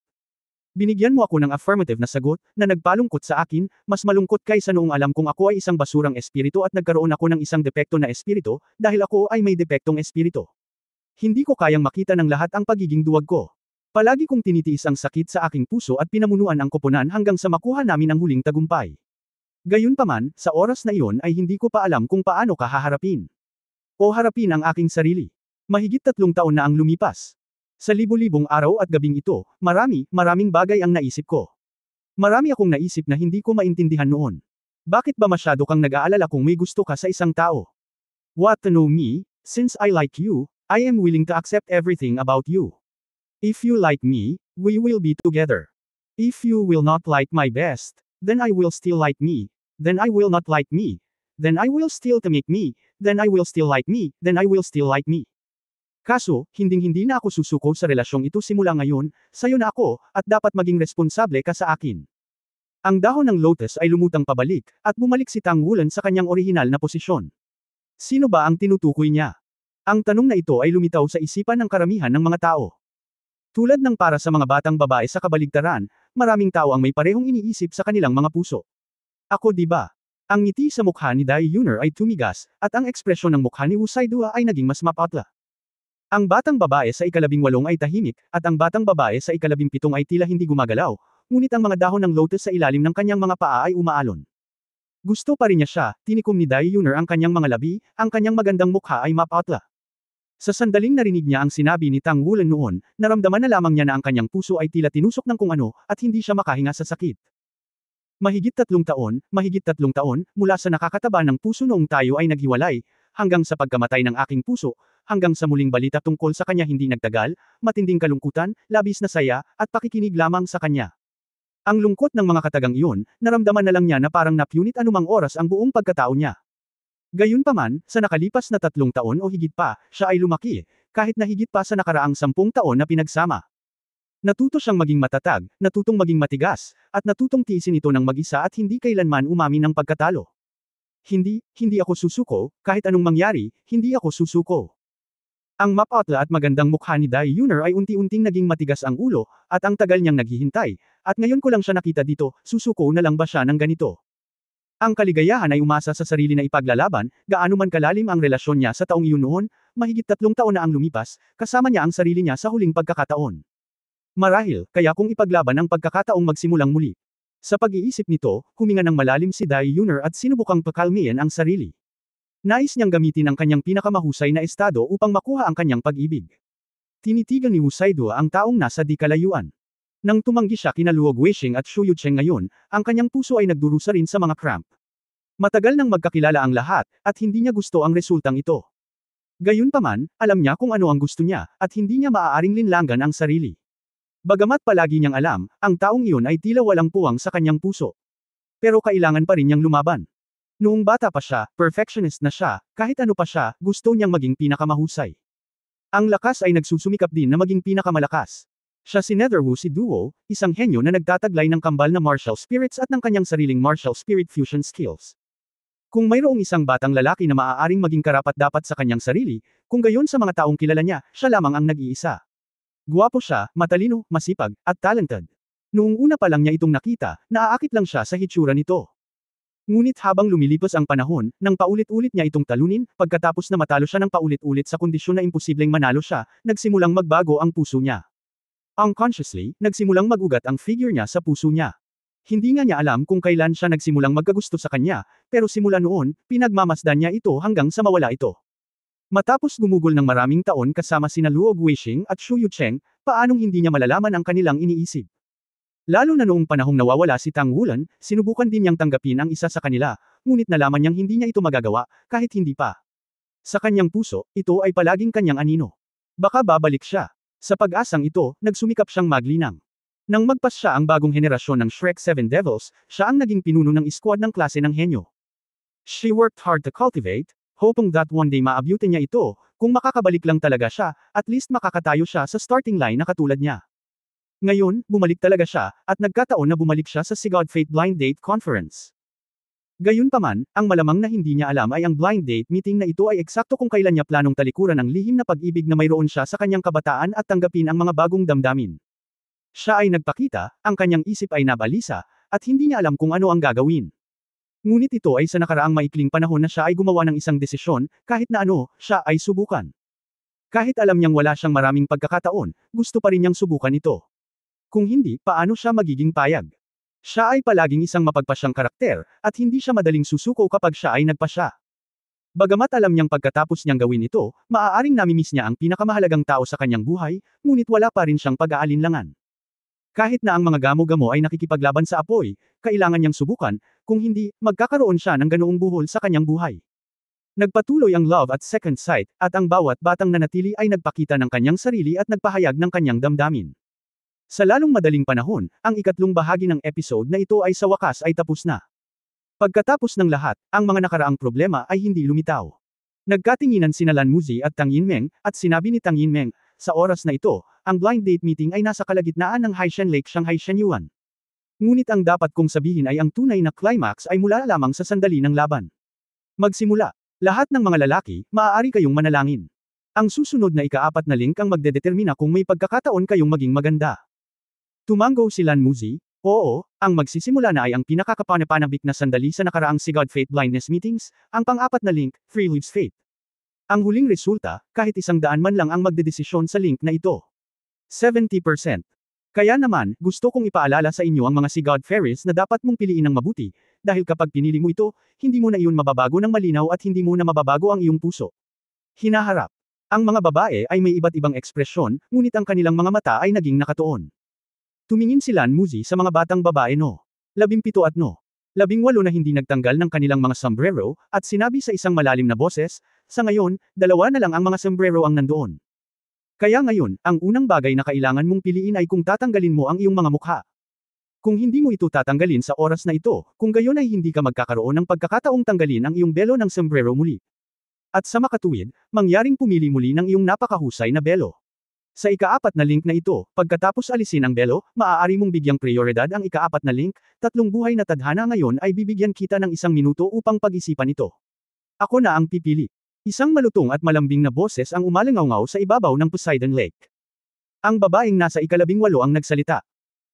Binigyan mo ako ng affirmative na sagot, na nagpalungkot sa akin, mas malungkot kaysa noong alam kong ako ay isang basurang espiritu at nagkaroon ako ng isang depekto na espiritu, dahil ako ay may depektong espiritu. Hindi ko kayang makita ng lahat ang pagiging duwag ko. Palagi kong tinitiis ang sakit sa aking puso at pinamunuan ang koponan hanggang sa makuha namin ang huling tagumpay. Gayunpaman, sa oras na iyon ay hindi ko pa alam kung paano ka haharapin. O harapin ang aking sarili. Mahigit 3 taon na ang lumipas. Sa libo-libong araw at gabing ito, maraming bagay ang naisip ko. Marami akong naisip na hindi ko maintindihan noon. Bakit ba masyado kang nag-aalala kung may gusto ka sa isang tao? What to know me? Since I like you, I am willing to accept everything about you. If you like me, we will be together. If you will not like my best, then I will still like me. Then I will not like me. Then I will still to make me. Then I will still like me. Then I will still like me. Kaso, hinding-hindi na ako susuko sa relasyong ito simula ngayon, sayo na ako, at dapat maging responsable ka sa akin. Ang dahon ng lotus ay lumutang pabalik, at bumalik si Tang Wulan sa kanyang orihinal na posisyon. Sino ba ang tinutukoy niya? Ang tanong na ito ay lumitaw sa isipan ng karamihan ng mga tao. Tulad ng para sa mga batang babae sa kabaligtaran, maraming tao ang may parehong iniisip sa kanilang mga puso. Ako di ba? Ang ngiti sa mukha ni Dai Yuner ay tumigas, at ang ekspresyon ng mukha ni Wu Saidua ay naging mas mapatla. Ang batang babae sa ika-18 ay tahimik, at ang batang babae sa ika-17 ay tila hindi gumagalaw, ngunit ang mga dahon ng lotus sa ilalim ng kanyang mga paa ay umaalon. Gusto pa rin niya siya, tinikom ni Dai Yuner ang kanyang mga labi, ang kanyang magandang mukha ay mapatla. Sa sandaling narinig niya ang sinabi ni Tang Wulan noon, naramdaman na lamang niya na ang kanyang puso ay tila tinusok ng kung ano, at hindi siya makahinga sa sakit. Mahigit 3 taon, mula sa nakakataba ng puso noong tayo ay naghiwalay, hanggang sa pagkamatay ng aking puso, hanggang sa muling balita tungkol sa kanya hindi nagtagal, matinding kalungkutan, labis na saya, at pakikinig lamang sa kanya. Ang lungkot ng mga katagang iyon, naramdaman na lang niya na parang napunit anumang oras ang buong pagkatao niya. Gayunpaman, sa nakalipas na 3 taon o higit pa, siya ay lumaki, kahit na higit pa sa nakaraang 10 taon na pinagsama. Natuto siyang maging matatag, natutong maging matigas, at natutong tiisin ito ng mag-isa at hindi kailanman umamin ng pagkatalo. Hindi ako susuko, kahit anong mangyari, hindi ako susuko. Ang mapatla at magandang mukha ni Dai Yuner ay unti-unting naging matigas ang ulo, at ang tagal niyang naghihintay, at ngayon ko lang siya nakita dito, susuko na lang ba siya ng ganito? Ang kaligayahan ay umasa sa sarili na ipaglalaban, gaano man kalalim ang relasyon niya sa taong iyon noon, mahigit 3 taon na ang lumipas, kasama niya ang sarili niya sa huling pagkakataon. Marahil, kaya kung ipaglaban ang pagkakataong magsimulang muli. Sa pag-iisip nito, huminga ng malalim si Dai Yuner at sinubukang pakalmihin ang sarili. Nais niyang gamitin ang kanyang pinakamahusay na estado upang makuha ang kanyang pag-ibig. Tinitigan ni Wu Saidua ang taong nasa di kalayuan. Nang tumanggi siya kina Luo Guisheng at Shu Yucheng ngayon, ang kanyang puso ay nagdurusa rin sa mga cramp. Matagal nang magkakilala ang lahat, at hindi niya gusto ang resultang ito. Gayunpaman, alam niya kung ano ang gusto niya, at hindi niya maaaring linlangan ang sarili. Bagamat palagi niyang alam, ang taong iyon ay tila walang puwang sa kanyang puso. Pero kailangan pa rin niyang lumaban. Noong bata pa siya, perfectionist na siya, kahit ano pa siya, gusto niyang maging pinakamahusay. Ang lakas ay nagsusumikap din na maging pinakamalakas. Siya si Netherwu si Duo, isang henyo na nagtataglay ng kambal na martial spirits at ng kanyang sariling martial spirit fusion skills. Kung mayroong isang batang lalaki na maaaring maging karapat-dapat sa kanyang sarili, kung gayon sa mga taong kilala niya, siya lamang ang nag-iisa. Guwapo siya, matalino, masipag, at talented. Noong una pa lang niya itong nakita, naaakit lang siya sa hitsura nito. Ngunit habang lumilipas ang panahon, nang paulit-ulit niya itong talunin, pagkatapos na matalo siya ng paulit-ulit sa kondisyon na imposibleng manalo siya, nagsimulang magbago ang puso niya. Unconsciously, nagsimulang magugat ang figure niya sa puso niya. Hindi nga niya alam kung kailan siya nagsimulang magkagusto sa kanya, pero simula noon, pinagmamasdan niya ito hanggang sa mawala ito. Matapos gumugol ng maraming taon kasama sina Luo Guisheng at Shu Yucheng, paanong hindi niya malalaman ang kanilang iniisip? Lalo na noong panahong nawawala si Tang Wulan, sinubukan din niyang tanggapin ang isa sa kanila, ngunit nalaman niyang hindi niya ito magagawa, kahit hindi pa. Sa kanyang puso, ito ay palaging kanyang anino. Baka babalik siya. Sa pag-asang ito, nagsumikap siyang maglinang. Nang magpas siya ang bagong henerasyon ng Shrek 7 Devils, siya ang naging pinuno ng squad ng klase ng henyo. She worked hard to cultivate, hoping that one day maabutin niya ito, kung makakabalik lang talaga siya, at least makakatayo siya sa starting line na katulad niya. Ngayon, bumalik talaga siya, at nagkataon na bumalik siya sa Sigod Fate Blind Date Conference. Gayunpaman, ang malamang na hindi niya alam ay ang blind date meeting na ito ay eksakto kung kailan niya planong talikuran ang lihim na pag-ibig na mayroon siya sa kanyang kabataan at tanggapin ang mga bagong damdamin. Siya ay nagpakita, ang kanyang isip ay nabalisa, at hindi niya alam kung ano ang gagawin. Ngunit ito ay sa nakaraang maikling panahon na siya ay gumawa ng isang desisyon, kahit na ano, siya ay subukan. Kahit alam niyang wala siyang maraming pagkakataon, gusto pa rin niyang subukan ito. Kung hindi, paano siya magiging payag? Siya ay palaging isang mapagpasyang karakter, at hindi siya madaling susuko kapag siya ay nagpasya. Bagamat alam niyang pagkatapos niyang gawin ito, maaaring namimiss niya ang pinakamahalagang tao sa kanyang buhay, ngunit wala pa rin siyang pag-aalinlangan. Kahit na ang mga gamo-gamo ay nakikipaglaban sa apoy, kailangan niyang subukan, kung hindi, magkakaroon siya ng ganoong buhol sa kanyang buhay. Nagpatuloy ang love at second sight, at ang bawat batang nanatili ay nagpakita ng kanyang sarili at nagpahayag ng kanyang damdamin. Sa lalong madaling panahon, ang ikatlong bahagi ng episode na ito ay sa wakas ay tapos na. Pagkatapos ng lahat, ang mga nakaraang problema ay hindi lumitaw. Nagkatinginan sina Lan Muzi at Tang Yinmeng, at sinabi ni Tang Yinmeng, sa oras na ito, ang blind date meeting ay nasa kalagitnaan ng Haishan Lake Shanghai Shenyuan. Ngunit ang dapat kong sabihin ay ang tunay na climax ay mula lamang sa sandali ng laban. Magsimula. Lahat ng mga lalaki, maaari kayong manalangin. Ang susunod na ikaapat na link ang magdedetermina kung may pagkakataon kayong maging maganda. Tumango si Lan Muzi. Oo, ang magsisimula na ay ang pinakakapanabik na sandali sa nakaraang Sigod Fate Blindness Meetings, ang pang-apat na link, Free Lives Fate. Ang huling resulta, kahit 100 man lang ang magdedesisyon sa link na ito. 70%. Kaya naman, gusto kong ipaalala sa inyo ang mga Sigod Fairies na dapat mong piliin ng mabuti, dahil kapag pinili mo ito, hindi mo na iyon mababago ng malinaw at hindi mo na mababago ang iyong puso. Hinaharap. Ang mga babae ay may iba't ibang ekspresyon, ngunit ang kanilang mga mata ay naging nakatuon. Tumingin si Lan Muzi sa mga batang babae no. 17 at no. 18 na hindi nagtanggal ng kanilang mga sombrero, at sinabi sa isang malalim na boses, sa ngayon, 2 na lang ang mga sombrero ang nandoon. Kaya ngayon, ang unang bagay na kailangan mong piliin ay kung tatanggalin mo ang iyong mga mukha. Kung hindi mo ito tatanggalin sa oras na ito, kung gayon ay hindi ka magkakaroon ng pagkakataong tanggalin ang iyong belo ng sombrero muli. At sa makatuwid, mangyaring pumili muli ng iyong napakahusay na belo. Sa ikaapat na link na ito, pagkatapos alisin ang belo, maaari mong bigyang prioridad ang ikaapat na link, 3 buhay na tadhana ngayon ay bibigyan kita ng 1 minuto upang pag-isipan ito. Ako na ang pipili. Isang malutong at malambing na boses ang umalingaw sa ibabaw ng Poseidon Lake. Ang babaeng nasa ika-18 ang nagsalita.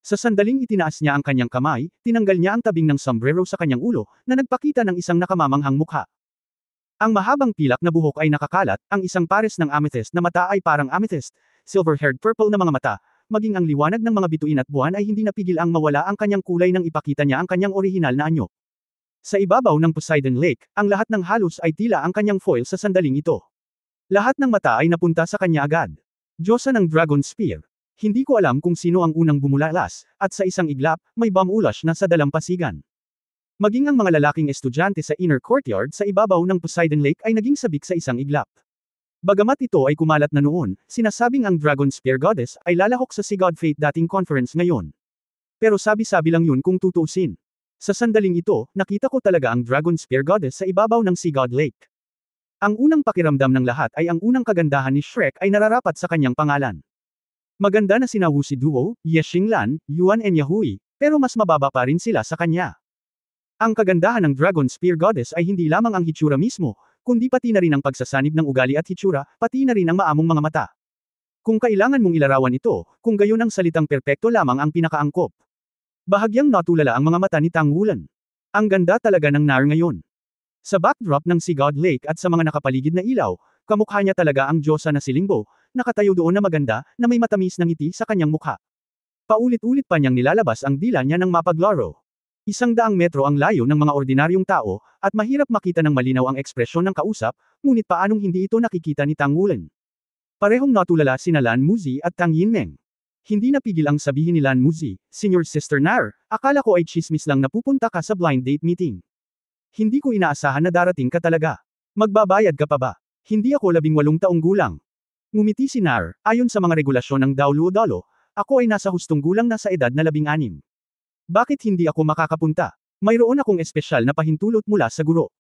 Sa sandaling itinaas niya ang kanyang kamay, tinanggal niya ang tabing ng sombrero sa kanyang ulo, na nagpakita ng isang nakamamanghang mukha. Ang mahabang pilak na buhok ay nakakalat, ang isang pares ng amethyst na mata ay parang amethyst, silver-haired purple na mga mata, maging ang liwanag ng mga bituin at buwan ay hindi napigil ang mawala ang kanyang kulay nang ipakita niya ang kanyang orihinal na anyo. Sa ibabaw ng Poseidon Lake, ang lahat ng halos ay tila ang kanyang foil sa sandaling ito. Lahat ng mata ay napunta sa kanya agad. Diyosa ng Dragon Spear. Hindi ko alam kung sino ang unang bumulalas, at sa isang iglap, may bomb ulash na sa dalampasigan. Maging ang mga lalaking estudyante sa inner courtyard sa ibabaw ng Poseidon Lake ay naging sabik sa isang iglap. Bagamat ito ay kumalat na noon, sinasabing ang Dragon Spear Goddess ay lalahok sa Sigod Fate dating conference ngayon. Pero sabi-sabi lang yun kung tutuusin. Sa sandaling ito, nakita ko talaga ang Dragon Spear Goddess sa ibabaw ng Sigod Lake. Ang unang pakiramdam ng lahat ay ang unang kagandahan ni Shrek ay nararapat sa kanyang pangalan. Maganda na sina Wu Si Duo, Ye Xinglan, Yuan and Yahui, pero mas mababa pa rin sila sa kanya. Ang kagandahan ng Dragon Spear Goddess ay hindi lamang ang hitsura mismo, kundi pati na rin ang pagsasanib ng ugali at hitsura, pati na rin ang maamong mga mata. Kung kailangan mong ilarawan ito, kung gayon ang salitang perpekto lamang ang pinakaangkop. Bahagyang natulala ang mga mata ni Tang Wulan. Ang ganda talaga ng Nar ngayon. Sa backdrop ng Sigod Lake at sa mga nakapaligid na ilaw, kamukha niya talaga ang Diyosa na si Lingbo, nakatayo doon na maganda, na may matamis na ngiti sa kanyang mukha. Paulit-ulit pa niyang nilalabas ang dila niya ng mapaglaro. 100 metro ang layo ng mga ordinaryong tao, at mahirap makita ng malinaw ang ekspresyon ng kausap, ngunit paanong hindi ito nakikita ni Tang Wulan? Parehong natulala sina Lan Muzi at Tang Yinmeng. Hindi napigil ang sabihin ni Lan Muzi, Senior Sister Nar, akala ko ay chismis lang na pupunta ka sa blind date meeting. Hindi ko inaasahan na darating ka talaga. Magbabayad ka pa ba? Hindi ako 18 taong gulang. Ngumiti si Nar, ayon sa mga regulasyon ng Daoluodolo, ako ay nasa hustong gulang na sa edad na 16. Bakit hindi ako makakapunta? Mayroon akong espesyal na pahintulot mula sa guro.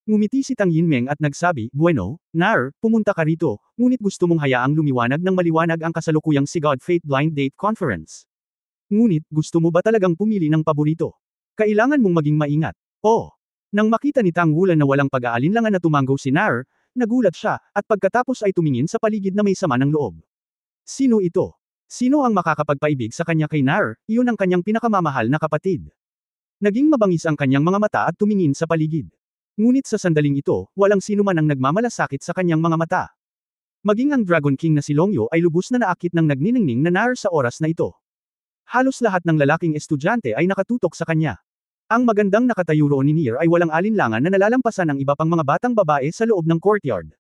Ngumiti si Tang Yinmeng at nagsabi, Bueno, Nar, pumunta ka rito, ngunit gusto mong hayaang lumiwanag ng maliwanag ang kasalukuyang Sigod Fate Blind Date Conference. Ngunit, gusto mo ba talagang pumili ng paborito? Kailangan mong maging maingat. Oh! Nang makita ni Tang Wulan na walang pag-aalinlangan na tumanggo si Nar, nagulat siya, at pagkatapos ay tumingin sa paligid na may sama ng loob. Sino ito? Sino ang makakapagpaibig sa kanya kay Nar? Iyon ang kanyang pinakamamahal na kapatid. Naging mabangis ang kanyang mga mata at tumingin sa paligid. Ngunit sa sandaling ito, walang sino man ang nagmamalasakit sa kanyang mga mata. Maging ang Dragon King na si Longyo ay lubos na naakit ng nagniningning na Nar sa oras na ito. Halos lahat ng lalaking estudyante ay nakatutok sa kanya. Ang magandang nakatayo roon ni Nier ay walang alinlangan na nalalampasan ang iba pang mga batang babae sa loob ng courtyard.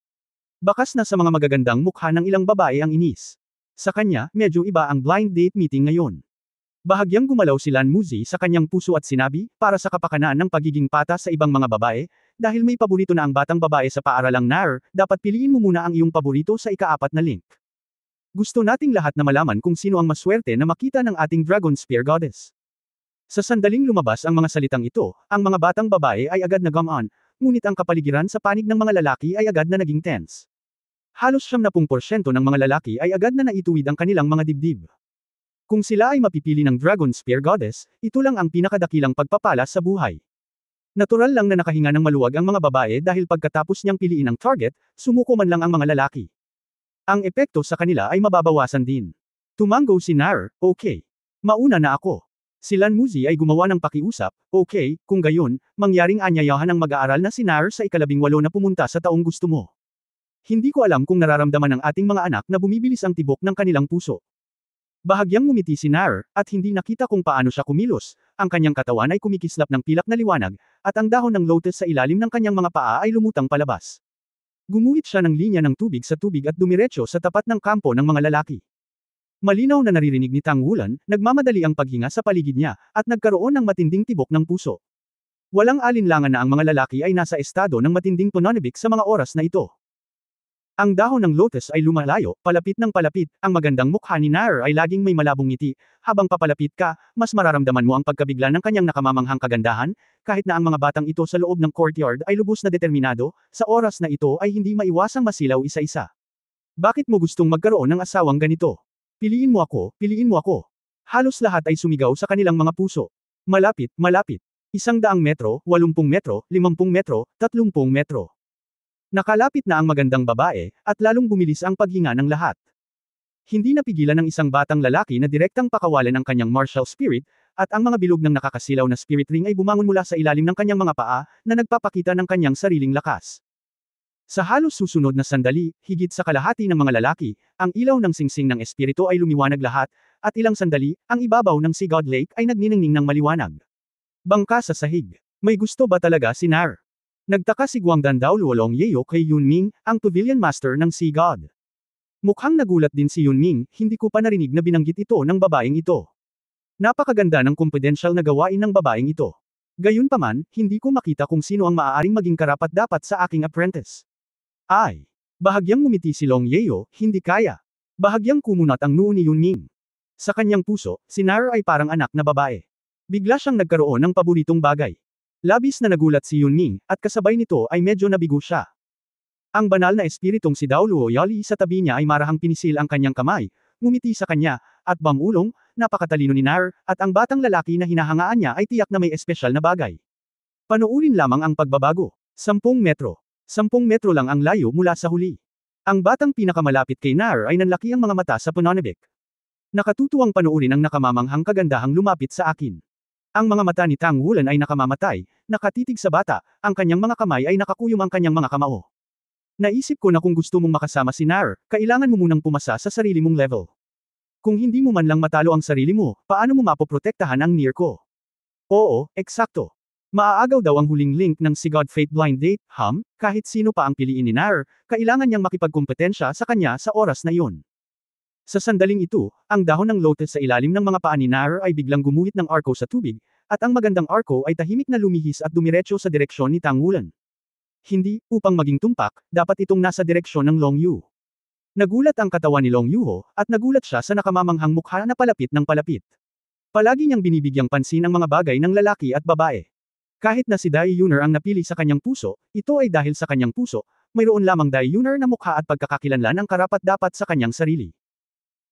Bakas na sa mga magagandang mukha ng ilang babae ang inis. Sa kanya, medyo iba ang blind date meeting ngayon. Bahagyang gumalaw si Lan Muzi sa kanyang puso at sinabi, para sa kapakanan ng pagiging patas sa ibang mga babae, dahil may paborito na ang batang babae sa paaralang Nair, dapat piliin mo muna ang iyong paborito sa ika-4 na link. Gusto nating lahat na malaman kung sino ang maswerte na makita ng ating Dragon Spear Goddess. Sa sandaling lumabas ang mga salitang ito, ang mga batang babae ay agad na gum-on, ngunit ang kapaligiran sa panig ng mga lalaki ay agad na naging tense. Halos 70% ng mga lalaki ay agad na naituwid ang kanilang mga dibdib. Kung sila ay mapipili ng Dragon Spear Goddess, ito lang ang pinakadakilang pagpapala sa buhay. Natural lang na nakahinga ng maluwag ang mga babae dahil pagkatapos niyang piliin ang target, sumuko man lang ang mga lalaki. Ang epekto sa kanila ay mababawasan din. Tumango si Nair, okay. Mauna na ako. Si Lan Muzi ay gumawa ng pakiusap, okay, kung gayon, mangyaring anyayahan ang mag-aaral na si Nair sa ika-18 na pumunta sa taong gusto mo. Hindi ko alam kung nararamdaman ng ating mga anak na bumibilis ang tibok ng kanilang puso. Bahagyang ngumiti si Nair, at hindi nakita kung paano siya kumilos, ang kanyang katawan ay kumikislap ng pilak na liwanag, at ang dahon ng lotus sa ilalim ng kanyang mga paa ay lumutang palabas. Gumuhit siya ng linya ng tubig sa tubig at dumiretso sa tapat ng kampo ng mga lalaki. Malinaw na naririnig ni Tang Wulan, nagmamadali ang paghinga sa paligid niya, at nagkaroon ng matinding tibok ng puso. Walang alinlangan na ang mga lalaki ay nasa estado ng matinding pananabik sa mga oras na ito. Ang dahon ng lotus ay lumalayo, palapit ng palapit, ang magandang mukha ni Nair ay laging may malabong ngiti, habang papalapit ka, mas mararamdaman mo ang pagkabigla ng kanyang nakamamanghang kagandahan, kahit na ang mga batang ito sa loob ng courtyard ay lubos na determinado, sa oras na ito ay hindi maiwasang masilaw isa-isa. Bakit mo gustong magkaroon ng asawang ganito? Piliin mo ako, piliin mo ako. Halos lahat ay sumigaw sa kanilang mga puso. Malapit, malapit. 100 metro, 80 metro, 50 metro, 30 metro. Nakalapit na ang magandang babae, at lalong bumilis ang paghinga ng lahat. Hindi napigilan ng isang batang lalaki na direktang pakawalan ang kanyang martial spirit, at ang mga bilog ng nakakasilaw na spirit ring ay bumangon mula sa ilalim ng kanyang mga paa, na nagpapakita ng kanyang sariling lakas. Sa halos susunod na sandali, higit sa kalahati ng mga lalaki, ang ilaw ng singsing ng espiritu ay lumiwanag lahat, at ilang sandali, ang ibabaw ng Sea God Lake ay nagniningning ng maliwanag. Bangka sa sahig. May gusto ba talaga si Nair? Nagtaka si Guangdan Dao Luolong Yeo kay Yunming, ang pavilion master ng Sea God. Mukhang nagulat din si Yunming, hindi ko pa narinig na binanggit ito ng babaeng ito. Napakaganda ng confidential na gawain ng babaeng ito. Gayunpaman, hindi ko makita kung sino ang maaaring maging karapat-dapat sa aking apprentice. Ay! Bahagyang ngumiti si Long Yeo, hindi kaya. Bahagyang kumunat ang noo ni Yunming. Sa kanyang puso, si Nair ay parang anak na babae. Bigla siyang nagkaroon ng paboritong bagay. Labis na nagulat si Yunming, at kasabay nito ay medyo nabigo siya. Ang banal na espiritong si Dao Luo Yali sa tabi niya ay marahang pinisil ang kanyang kamay, ngumiti sa kanya, at bamulong, napakatalino ni Nair, at ang batang lalaki na hinahangaan niya ay tiyak na may espesyal na bagay. Panoorin lamang ang pagbabago. 10 metro. 10 metro lang ang layo mula sa huli. Ang batang pinakamalapit kay Nair ay nanlaki ang mga mata sa pananabik. Nakatutuwang panoorin ang nakamamanghang kagandahang lumapit sa akin. Ang mga mata ni Tang Wulan ay nakamamatay, nakatitig sa bata, ang kanyang mga kamay ay nakakuyom ang kanyang mga kamao. Naisip ko na kung gusto mong makasama si Nair, kailangan mo munang pumasa sa sarili mong level. Kung hindi mo man lang matalo ang sarili mo, paano mo mapoprotektahan ang Nier ko? Oo, eksakto. Maaagaw daw ang huling link ng si God Fate Blind Date, kahit sino pa ang piliin ni Nair, kailangan niyang makipagkompetensya sa kanya sa oras na iyon. Sa sandaling ito, ang dahon ng lotus sa ilalim ng mga paa ni Nair ay biglang gumuhit ng arko sa tubig, at ang magandang arko ay tahimik na lumihis at dumiretso sa direksyon ni Tang Wulan. Hindi, upang maging tumpak, dapat itong nasa direksyon ng Long Yu. Nagulat ang katawan ni Long Yuho, at nagulat siya sa nakamamanghang mukha na palapit ng palapit. Palagi niyang binibigyang pansin ang mga bagay ng lalaki at babae. Kahit na si Dai Yuner ang napili sa kanyang puso, ito ay dahil sa kanyang puso, mayroon lamang Dai Yuner na mukha at pagkakakilanlan ang karapat-dapat sa kanyang sarili.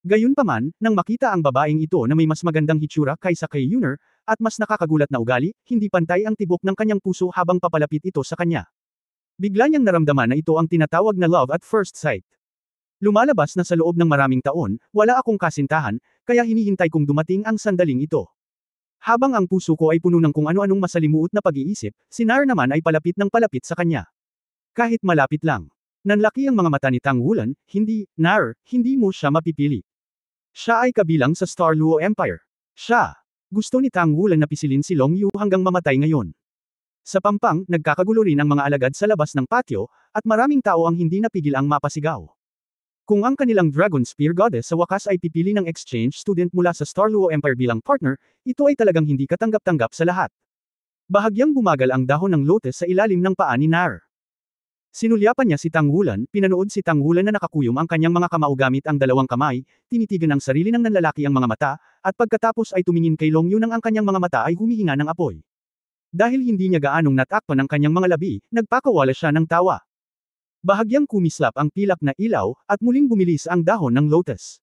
Gayunpaman, nang makita ang babaeng ito na may mas magandang hitsura kaysa kay Yuner, at mas nakakagulat na ugali, hindi pantay ang tibok ng kanyang puso habang papalapit ito sa kanya. Bigla niyang naramdaman na ito ang tinatawag na love at first sight. Lumalabas na sa loob ng maraming taon, wala akong kasintahan, kaya hinihintay kong dumating ang sandaling ito. Habang ang puso ko ay puno ng kung ano-anong masalimuot na pag-iisip, si Nair naman ay palapit ng palapit sa kanya. Kahit malapit lang. Nanlaki ang mga mata ni Tang Wulan, hindi, Nair, hindi mo siya mapipili. Siya ay kabilang sa Star Luo Empire. Siya. Gusto ni Tang Wulan na pisilin si Long Yu hanggang mamatay ngayon. Sa pampang, nagkakagulo rin ang mga alagad sa labas ng patio, at maraming tao ang hindi napigil ang mapasigaw. Kung ang kanilang Dragon Spear Goddess sa wakas ay pipili ng exchange student mula sa Star Luo Empire bilang partner, ito ay talagang hindi katanggap-tanggap sa lahat. Bahagyang bumagal ang dahon ng lotus sa ilalim ng paa ni Nar. Sinulyapan niya si Tang Wulan, pinanood si Tang Wulan na nakakuyom ang kanyang mga kamao gamit ang dalawang kamay, tinitigan ang sarili ng nanlalaki ang mga mata, at pagkatapos ay tumingin kay Long Yu nang ang kanyang mga mata ay humihinga ng apoy. Dahil hindi niya gaanong natakpan ang kanyang mga labi, nagpakawala siya ng tawa. Bahagyang kumislap ang pilak na ilaw, at muling bumilis ang dahon ng lotus.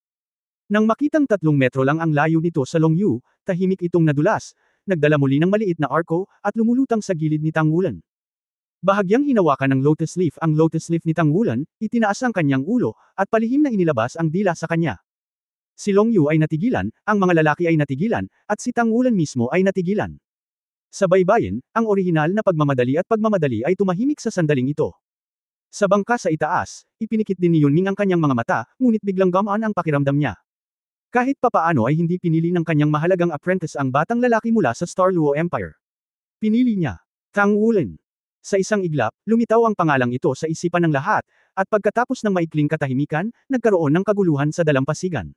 Nang makitang 3 metro lang ang layo nito sa Long Yu, tahimik itong nadulas, nagdala muli ng maliit na arko, at lumulutang sa gilid ni Tang Wulan. Bahagyang hinawakan ng lotus leaf ang lotus leaf ni Tang Wulan, itinaas ang kanyang ulo, at palihim na inilabas ang dila sa kanya. Si Long Yu ay natigilan, ang mga lalaki ay natigilan, at si Tang Wulan mismo ay natigilan. Sa baybayin, ang orihinal na pagmamadali at pagmamadali ay tumahimik sa sandaling ito. Sa bangka sa itaas, ipinikit din ni Yunming ang kanyang mga mata, ngunit biglang gamaan ang pakiramdam niya. Kahit papaano ay hindi pinili ng kanyang mahalagang apprentice ang batang lalaki mula sa Star Luo Empire. Pinili niya, Tang Wulan. Sa isang iglap, lumitaw ang pangalang ito sa isipan ng lahat, at pagkatapos ng maikling katahimikan, nagkaroon ng kaguluhan sa dalampasigan.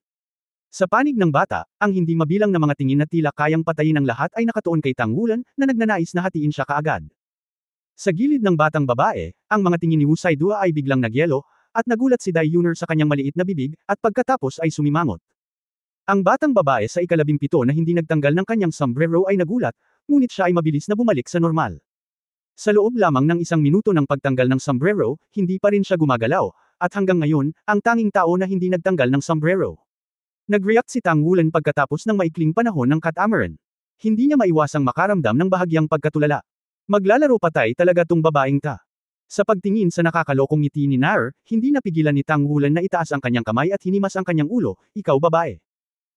Sa panig ng bata, ang hindi mabilang na mga tingin na tila kayang patayin ang lahat ay nakatuon kay Tang Wulan, na nagnanais na hatiin siya kaagad. Sa gilid ng batang babae, ang mga tingin ni Wu Saidua ay biglang nagyelo, at nagulat si Dai Yuner sa kanyang maliit na bibig, at pagkatapos ay sumimangot. Ang batang babae sa ika-17 na hindi nagtanggal ng kanyang sombrero ay nagulat, ngunit siya ay mabilis na bumalik sa normal. Sa loob lamang ng 1 minuto ng pagtanggal ng sombrero, hindi pa rin siya gumagalaw, at hanggang ngayon, ang tanging tao na hindi nagtanggal ng sombrero. Nag-react si Tang Wulan pagkatapos ng maikling panahon ng catamaran. Hindi niya maiwasang makaramdam ng bahagyang pagkatulala. Maglalaro patay talaga tong babaeng ta. Sa pagtingin sa nakakalokong ngiti ni Nar, hindi napigilan ni Tang Wulan na itaas ang kanyang kamay at hinimas ang kanyang ulo, ikaw babae.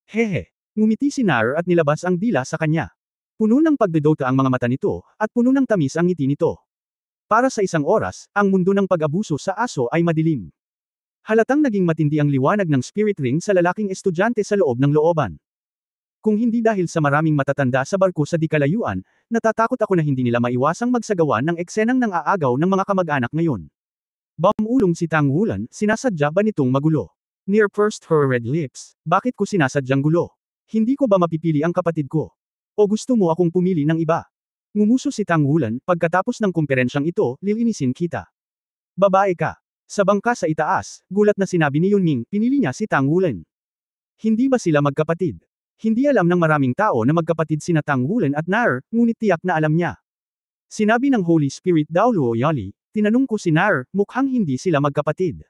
Hehe. Ngumiti si Nar at nilabas ang dila sa kanya. Puno ng pagdedota ang mga mata nito, at puno ng tamis ang ngiti nito. Para sa isang oras, ang mundo ng pag-abuso sa aso ay madilim. Halatang naging matindi ang liwanag ng spirit ring sa lalaking estudyante sa loob ng looban. Kung hindi dahil sa maraming matatanda sa barko sa di kalayuan, natatakot ako na hindi nila maiwasang magsagawa ng eksenang nang aagaw ng mga kamag-anak ngayon. Bamulong si Tang Wulan, sinasadya ba nitong magulo? Near pursed her red lips, bakit ko sinasadyang gulo? Hindi ko ba mapipili ang kapatid ko? O gusto mo akong pumili ng iba? Ngumuso si Tang Wulan, pagkatapos ng kumperensyang ito, lilinisin kita. Babae ka. Sa bangka sa itaas, gulat na sinabi ni Yunming, pinili niya si Tang Wulan. Hindi ba sila magkapatid? Hindi alam ng maraming tao na magkapatid sina Tang Wulan at Nar, ngunit tiyak na alam niya. Sinabi ng Holy Spirit daw Luo Yali, tinanong ko si Nar, mukhang hindi sila magkapatid.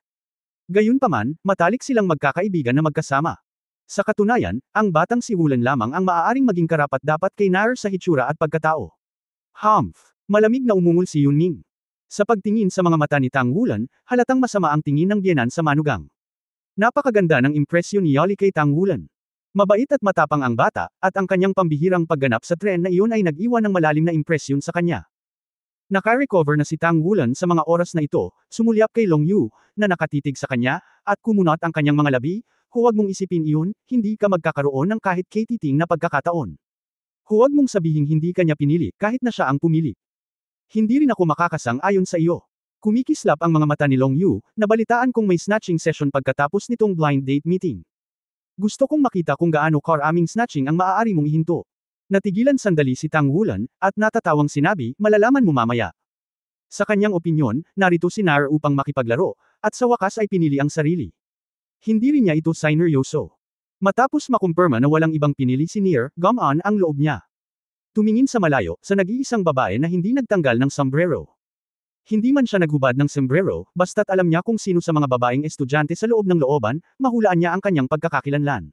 Gayunpaman, matalik silang magkakaibigan na magkasama. Sa katunayan, ang batang si Wulan lamang ang maaaring maging karapat-dapat kay Nar sa hitsura at pagkatao. Humph! Malamig na umungol si Yunming. Sa pagtingin sa mga mata ni Tang Wulan, halatang masama ang tingin ng biyenan sa manugang. Napakaganda ng impresyon ni Yali kay Tang Wulan. Mabait at matapang ang bata, at ang kanyang pambihirang pagganap sa tren na iyon ay nag-iwan ng malalim na impresyon sa kanya. Naka-recover na si Tang Wulan sa mga oras na ito, sumulyap kay Long Yu, na nakatitig sa kanya, at kumunot ang kanyang mga labi, huwag mong isipin iyon, hindi ka magkakaroon ng kahit katiting na pagkakataon. Huwag mong sabihing hindi ka niya pinili, kahit na siya ang pumili. Hindi rin ako makakasang-ayon sa iyo. Kumikislap ang mga mata ni Long Yu, nabalitaan kong may snatching session pagkatapos nitong blind date meeting. Gusto kong makita kung gaano karaming snatching ang maaari mong ihinto. Natigilan sandali si Tang Wulan, at natatawang sinabi, malalaman mo mamaya. Sa kanyang opinyon, narito si Nar upang makipaglaro, at sa wakas ay pinili ang sarili. Hindi rin niya ito sineryoso. Matapos makumpirma na walang ibang pinili si Nier, gumaan ang loob niya. Tumingin sa malayo, sa nag-iisang babae na hindi nagtanggal ng sombrero. Hindi man siya naghubad ng sombrero, basta't alam niya kung sino sa mga babaeng estudyante sa loob ng looban, mahulaan niya ang kanyang pagkakakilanlan.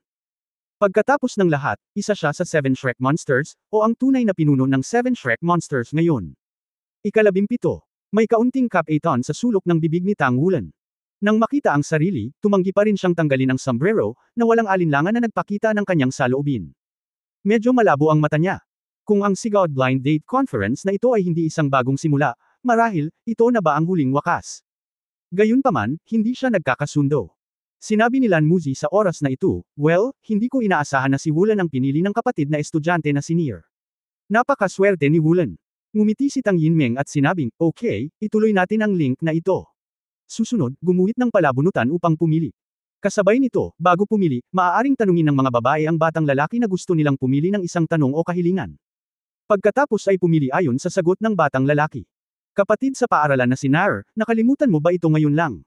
Pagkatapos ng lahat, isa siya sa 7 Shrek Monsters, o ang tunay na pinuno ng 7 Shrek Monsters ngayon. Ika-17. May kaunting cap-a-ton sa sulok ng bibig ni Tang Wulan. Nang makita ang sarili, tumanggi pa rin siyang tanggalin ang sombrero, na walang alinlangan na nagpakita ng kanyang saloobin. Medyo malabo ang mata niya. Kung ang Sigurd Blind Date Conference na ito ay hindi isang bagong simula, marahil, ito na ba ang huling wakas? Gayunpaman, hindi siya nagkakasundo. Sinabi ni Lan Muzi sa oras na ito, well, hindi ko inaasahan na si Wulan ang pinili ng kapatid na estudyante na si Nier. Napakaswerte ni Wulan. Ngumiti si Tang Yinmeng at sinabing, okay, ituloy natin ang link na ito. Susunod, gumuhit ng palabunutan upang pumili. Kasabay nito, bago pumili, maaaring tanungin ng mga babae ang batang lalaki na gusto nilang pumili ng isang tanong o kahilingan. Pagkatapos ay pumili ayon sa sagot ng batang lalaki. Kapatid sa paaralan na si Nar, nakalimutan mo ba ito ngayon lang?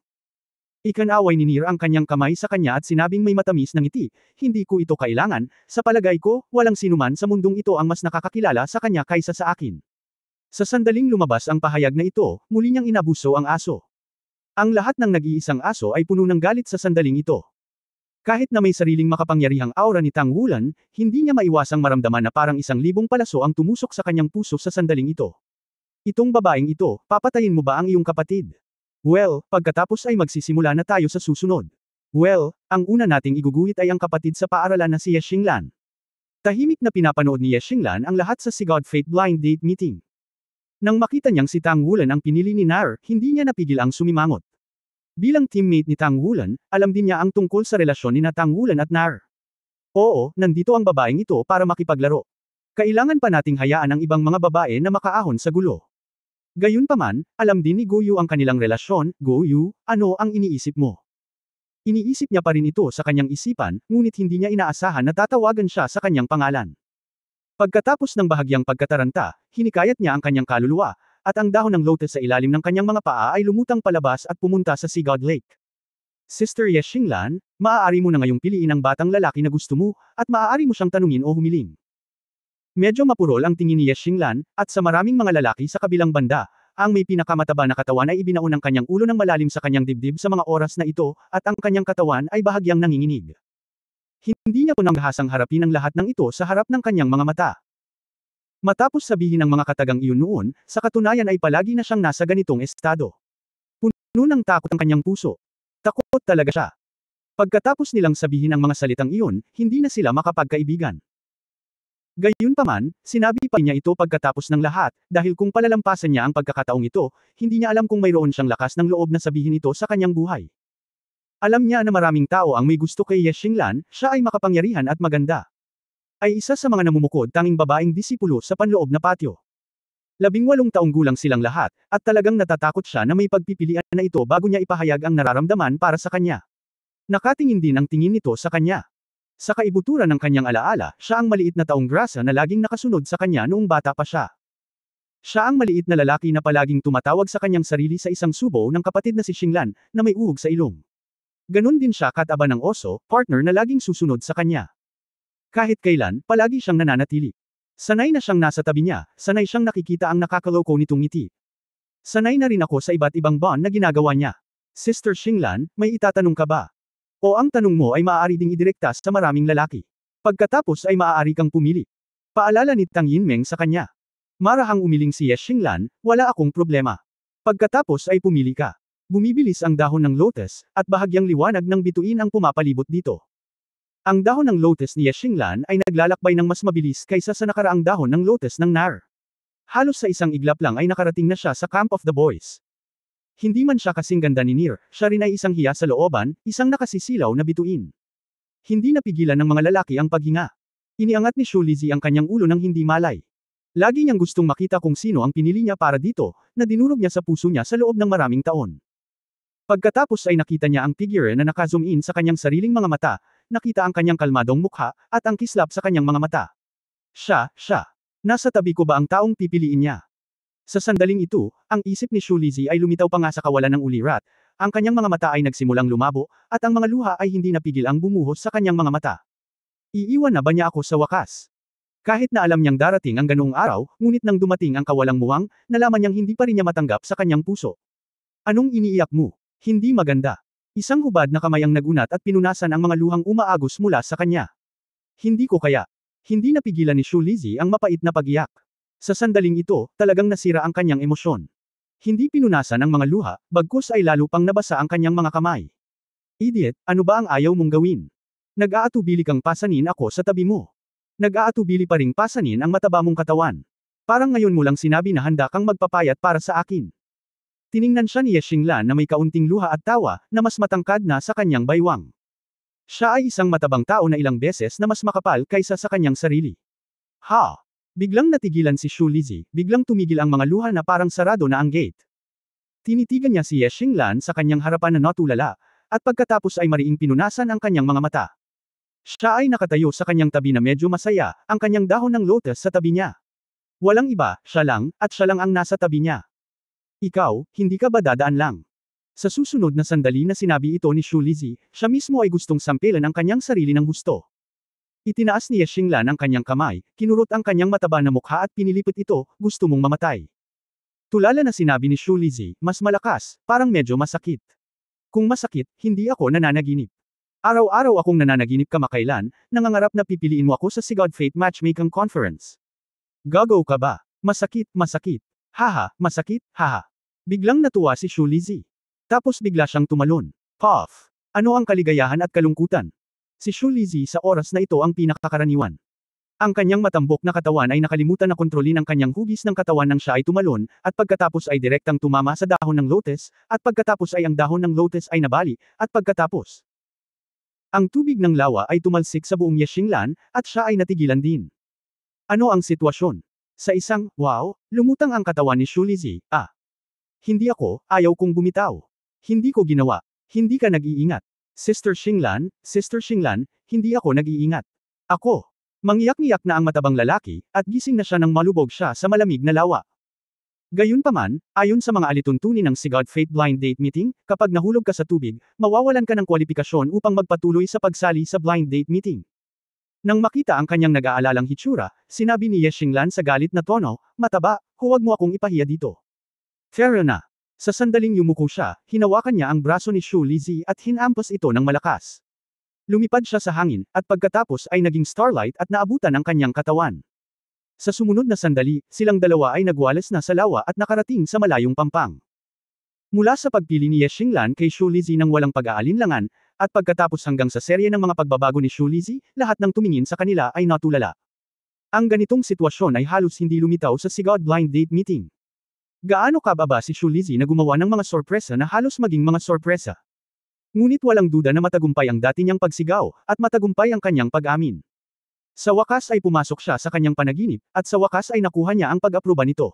Ikanaway ni Nier ang kanyang kamay sa kanya at sinabing may matamis na ngiti, hindi ko ito kailangan, sa palagay ko, walang sinuman sa mundong ito ang mas nakakakilala sa kanya kaysa sa akin. Sa sandaling lumabas ang pahayag na ito, muli niyang inabuso ang aso. Ang lahat ng nag-iisang aso ay puno ng galit sa sandaling ito. Kahit na may sariling makapangyarihang aura ni Tang Wulan, hindi niya maiwasang maramdaman na parang 1,000 palaso ang tumusok sa kanyang puso sa sandaling ito. Itong babaeng ito, papatayin mo ba ang iyong kapatid? Well, pagkatapos ay magsisimula na tayo sa susunod. Well, ang una nating iguguhit ay ang kapatid sa paaralan na si Ye Xinglan. Tahimik na pinapanood ni Ye Xinglan ang lahat sa Sigod Fate Blind Date Meeting. Nang makita niyang si Tang Wulan ang pinili ni Nar, hindi niya napigil ang sumimangot. Bilang teammate ni Tang Wulan, alam din niya ang tungkol sa relasyon ni Tang Wulan at Nar. Oo, nandito ang babaeng ito para makipaglaro. Kailangan pa nating hayaan ang ibang mga babae na makaahon sa gulo. Gayunpaman, alam din ni Goyu ang kanilang relasyon. Goyu, ano ang iniisip mo? Iniisip niya pa rin ito sa kanyang isipan, ngunit hindi niya inaasahan na tatawagan siya sa kanyang pangalan. Pagkatapos ng bahagyang pagkataranta, hinikayat niya ang kanyang kaluluwa, at ang dahon ng lotus sa ilalim ng kanyang mga paa ay lumutang palabas at pumunta sa Sigod Lake. Sister Ye Xinglan, maaari mo na ngayong piliin ang batang lalaki na gusto mo, at maaari mo siyang tanungin o humiling. Medyo mapurol ang tingin ni Ye Xinglan, at sa maraming mga lalaki sa kabilang banda, ang may pinakamataba na katawan ay ibinaon ng kanyang ulo ng malalim sa kanyang dibdib sa mga oras na ito, at ang kanyang katawan ay bahagyang nanginginig. Hindi niya po nanghasang harapin ang lahat ng ito sa harap ng kanyang mga mata. Matapos sabihin ng mga katagang iyon noon, sa katunayan ay palagi na siyang nasa ganitong estado. Puno ng takot ang kanyang puso. Takot talaga siya. Pagkatapos nilang sabihin ang mga salitang iyon, hindi na sila makapagkaibigan. Gayunpaman, sinabi pa niya ito pagkatapos ng lahat, dahil kung palalampasan niya ang pagkakataong ito, hindi niya alam kung mayroon siyang lakas ng loob na sabihin ito sa kanyang buhay. Alam niya na maraming tao ang may gusto kay Ye Xinglan, siya ay makapangyarihan at maganda. Ay isa sa mga namumukod tanging babaeng disipulo sa panloob na patio. 18 taong gulang silang lahat, at talagang natatakot siya na may pagpipilian na ito bago niya ipahayag ang nararamdaman para sa kanya. Nakatingin din ang tingin nito sa kanya. Sa kaibuturan ng kanyang alaala, siya ang maliit na taong grasa na laging nakasunod sa kanya noong bata pa siya. Siya ang maliit na lalaki na palaging tumatawag sa kanyang sarili sa isang subo ng kapatid na si Xinglan, na may uhog sa ilong. Ganon din siya kataba ng oso, partner na laging susunod sa kanya. Kahit kailan, palagi siyang nananatili. Sanay na siyang nasa tabi niya, sanay siyang nakikita ang nakakaloko nitong ngiti. Sanay na rin ako sa iba't ibang bond na ginagawa niya. Sister Xinglan, may itatanong ka ba? O ang tanong mo ay maaari ding idirekta sa maraming lalaki. Pagkatapos ay maaari kang pumili. Paalala ni Tang Yinmeng sa kanya. Marahang umiling si Ye Xinglan, wala akong problema. Pagkatapos ay pumili ka. Bumibilis ang dahon ng lotus, at bahagyang liwanag ng bituin ang pumapalibot dito. Ang dahon ng lotus ni Ye Xinglan ay naglalakbay ng mas mabilis kaysa sa nakaraang dahon ng lotus ng Nar. Halos sa isang iglap lang ay nakarating na siya sa Camp of the Boys. Hindi man siya kasing ganda ni Nier, siya rin ay isang hiya sa looban, isang nakasisilaw na bituin. Hindi napigilan ng mga lalaki ang paghinga. Iniangat ni Shu Lizzie ang kanyang ulo ng hindi malay. Lagi niyang gustong makita kung sino ang pinili niya para dito, na dinurog niya sa puso niya sa loob ng maraming taon. Pagkatapos ay nakita niya ang figure na naka-zoom in sa kanyang sariling mga mata, nakita ang kanyang kalmadong mukha, at ang kislap sa kanyang mga mata. Siya. Nasa tabi ko ba ang taong pipiliin niya? Sa sandaling ito, ang isip ni Shu Lizzie ay lumitaw pa nga sa kawalan ng ulirat, ang kanyang mga mata ay nagsimulang lumabo, at ang mga luha ay hindi napigil ang bumuhos sa kanyang mga mata. Iiwan na ba niya ako sa wakas? Kahit na alam niyang darating ang ganoong araw, ngunit nang dumating ang kawalang muwang, nalaman niyang hindi pa rin niya matanggap sa kanyang puso. Anong iniiyak mo? Hindi maganda. Isang hubad na kamay ang nagunat at pinunasan ang mga luhang umaagos mula sa kanya. Hindi ko kaya. Hindi napigilan ni Shu Lizzie ang mapait na pag-iyak. Sa sandaling ito, talagang nasira ang kanyang emosyon. Hindi pinunasan ang mga luha, bagkus ay lalo pang nabasa ang kanyang mga kamay. Idiot, ano ba ang ayaw mong gawin? Nag-aatubili kang pasanin ako sa tabi mo. Nag-aatubili pa ring pasanin ang mataba mong katawan. Parang ngayon mo lang sinabi na handa kang magpapayat para sa akin. Tiningnan siya ni Ye Xinglan na may kaunting luha at tawa, na mas matangkad na sa kanyang baywang. Siya ay isang matabang tao na ilang beses na mas makapal kaysa sa kanyang sarili. Ha! Biglang natigilan si Shu Lizzy, biglang tumigil ang mga luha na parang sarado na ang gate. Tinitigan niya si Ye Xinglan sa kanyang harapan na natulala, at pagkatapos ay mariing pinunasan ang kanyang mga mata. Siya ay nakatayo sa kanyang tabi na medyo masaya, ang kanyang dahon ng lotus sa tabi niya. Walang iba, siya lang, at siya lang ang nasa tabi niya. Ikaw, hindi ka ba dadaan lang? Sa susunod na sandali na sinabi ito ni Shu Lizzy, siya mismo ay gustong sampilan ang kanyang sarili ng husto. Itinaas ni Ye Xinglan ang kanyang kamay, kinurot ang kanyang mataba na mukha at pinilipit ito, gusto mong mamatay. Tulala na sinabi ni Shu Lizzy, mas malakas, parang medyo masakit. Kung masakit, hindi ako nananaginip. Araw-araw akong nananaginip kamakailan, nangangarap na pipiliin mo ako sa Sigod Fate Matchmaking Conference. Gago ka ba? Masakit, masakit. Haha, masakit, haha. Biglang natuwa si Shu Lizzy. Tapos bigla siyang tumalon. Puff! Ano ang kaligayahan at kalungkutan? Si Shu Lizzy sa oras na ito ang pinakakaraniwan. Ang kanyang matambok na katawan ay nakalimutan na kontrolin ang kanyang hugis ng katawan nang siya ay tumalon, at pagkatapos ay direktang tumama sa dahon ng lotus, at pagkatapos ay ang dahon ng lotus ay nabali, at pagkatapos ang tubig ng lawa ay tumalsik sa buong Ye Xinglan, at siya ay natigilan din. Ano ang sitwasyon? Sa isang, wow, lumutang ang katawan ni Shu Lizzy, Hindi ako, ayaw kong bumitaw. Hindi ko ginawa. Hindi ka nag-iingat. Sister Xinglan, hindi ako nag-iingat. Ako. Mangiyak-ngiyak na ang matabang lalaki, at gising na siya nang malubog siya sa malamig na lawa. Gayunpaman, ayon sa mga alituntunin ng Sigod Fate Blind Date Meeting, kapag nahulog ka sa tubig, mawawalan ka ng kwalipikasyon upang magpatuloy sa pagsali sa Blind Date Meeting. Nang makita ang kanyang nag-aalalang hitsura, sinabi ni Ye Xinglan sa galit na tono, mataba, huwag mo akong ipahiya dito. Fair na. Sa sandaling yumuko siya, hinawakan niya ang braso ni Shu Lizzy at hinampas ito ng malakas. Lumipad siya sa hangin, at pagkatapos ay naging starlight at naabutan ang kanyang katawan. Sa sumunod na sandali, silang dalawa ay nagwalas na sa lawa at nakarating sa malayong pampang. Mula sa pagpili ni Ye Xinglan kay Shu Lizzy ng walang pag-aalinlangan, at pagkatapos hanggang sa serye ng mga pagbabago ni Shu Lizzy, lahat ng tumingin sa kanila ay natulala. Ang ganitong sitwasyon ay halos hindi lumitaw sa Sigod Blind Date Meeting. Gaano kababa si Shu Lizzy na gumawa ng mga sorpresa na halos maging mga sorpresa. Ngunit walang duda na matagumpay ang dati niyang pagsigaw, at matagumpay ang kanyang pag-amin. Sa wakas ay pumasok siya sa kanyang panaginip, at sa wakas ay nakuha niya ang pag-aproba nito.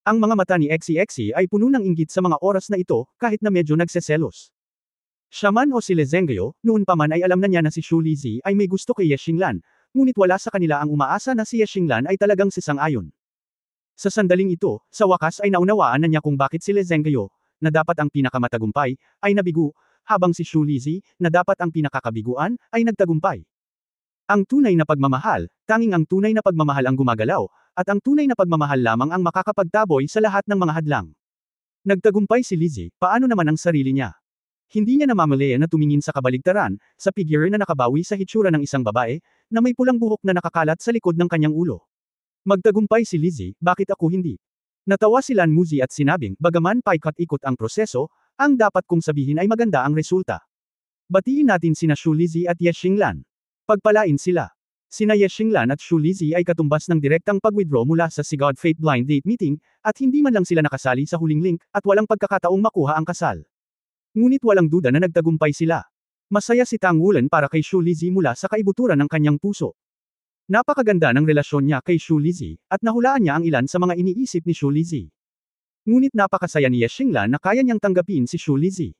Ang mga mata ni Xie ay puno ng inggit sa mga oras na ito, kahit na medyo nagseselos. Siya man o si Le Zhengguo, noon pa man ay alam na niya na si Shu Lizzy ay may gusto kay Ye Xinglan, ngunit wala sa kanila ang umaasa na si Ye Xinglan ay talagang sisang-ayon. Sa sandaling ito, sa wakas ay naunawaan na niya kung bakit si Le Zhengguo, na dapat ang pinakamatagumpay, ay nabigo, habang si Shu Lizzy, na dapat ang pinakakabiguan, ay nagtagumpay. Ang tunay na pagmamahal, tanging ang tunay na pagmamahal ang gumagalaw, at ang tunay na pagmamahal lamang ang makakapagtaboy sa lahat ng mga hadlang. Nagtagumpay si Lizzy, paano naman ang sarili niya? Hindi niya namamalaya na tumingin sa kabaligtaran, sa figure na nakabawi sa hitsura ng isang babae, na may pulang buhok na nakakalat sa likod ng kanyang ulo. Magtagumpay si Lizzy, bakit ako hindi? Natawa si Lan Muzi at sinabing, bagaman paikot-ikot ang proseso, ang dapat kong sabihin ay maganda ang resulta. Batiin natin sina Shu Lizzy at Ye Xinglan. Pagpalain sila. Sina Ye Xinglan at Shu Lizzy ay katumbas ng direktang pag-withdraw mula sa Sigod Fate Blind Date Meeting, at hindi man lang sila nakasali sa huling link, at walang pagkakataong makuha ang kasal. Ngunit walang duda na nagtagumpay sila. Masaya si Tang Wulan para kay Shu Lizzy mula sa kaibuturan ng kanyang puso. Napakaganda ng relasyon niya kay Shu Lizzy, at nahulaan niya ang ilan sa mga iniisip ni Shu Lizzy. Ngunit napakasaya ni Ye Xinglan na kaya niyang tanggapin si Shu Lizzy.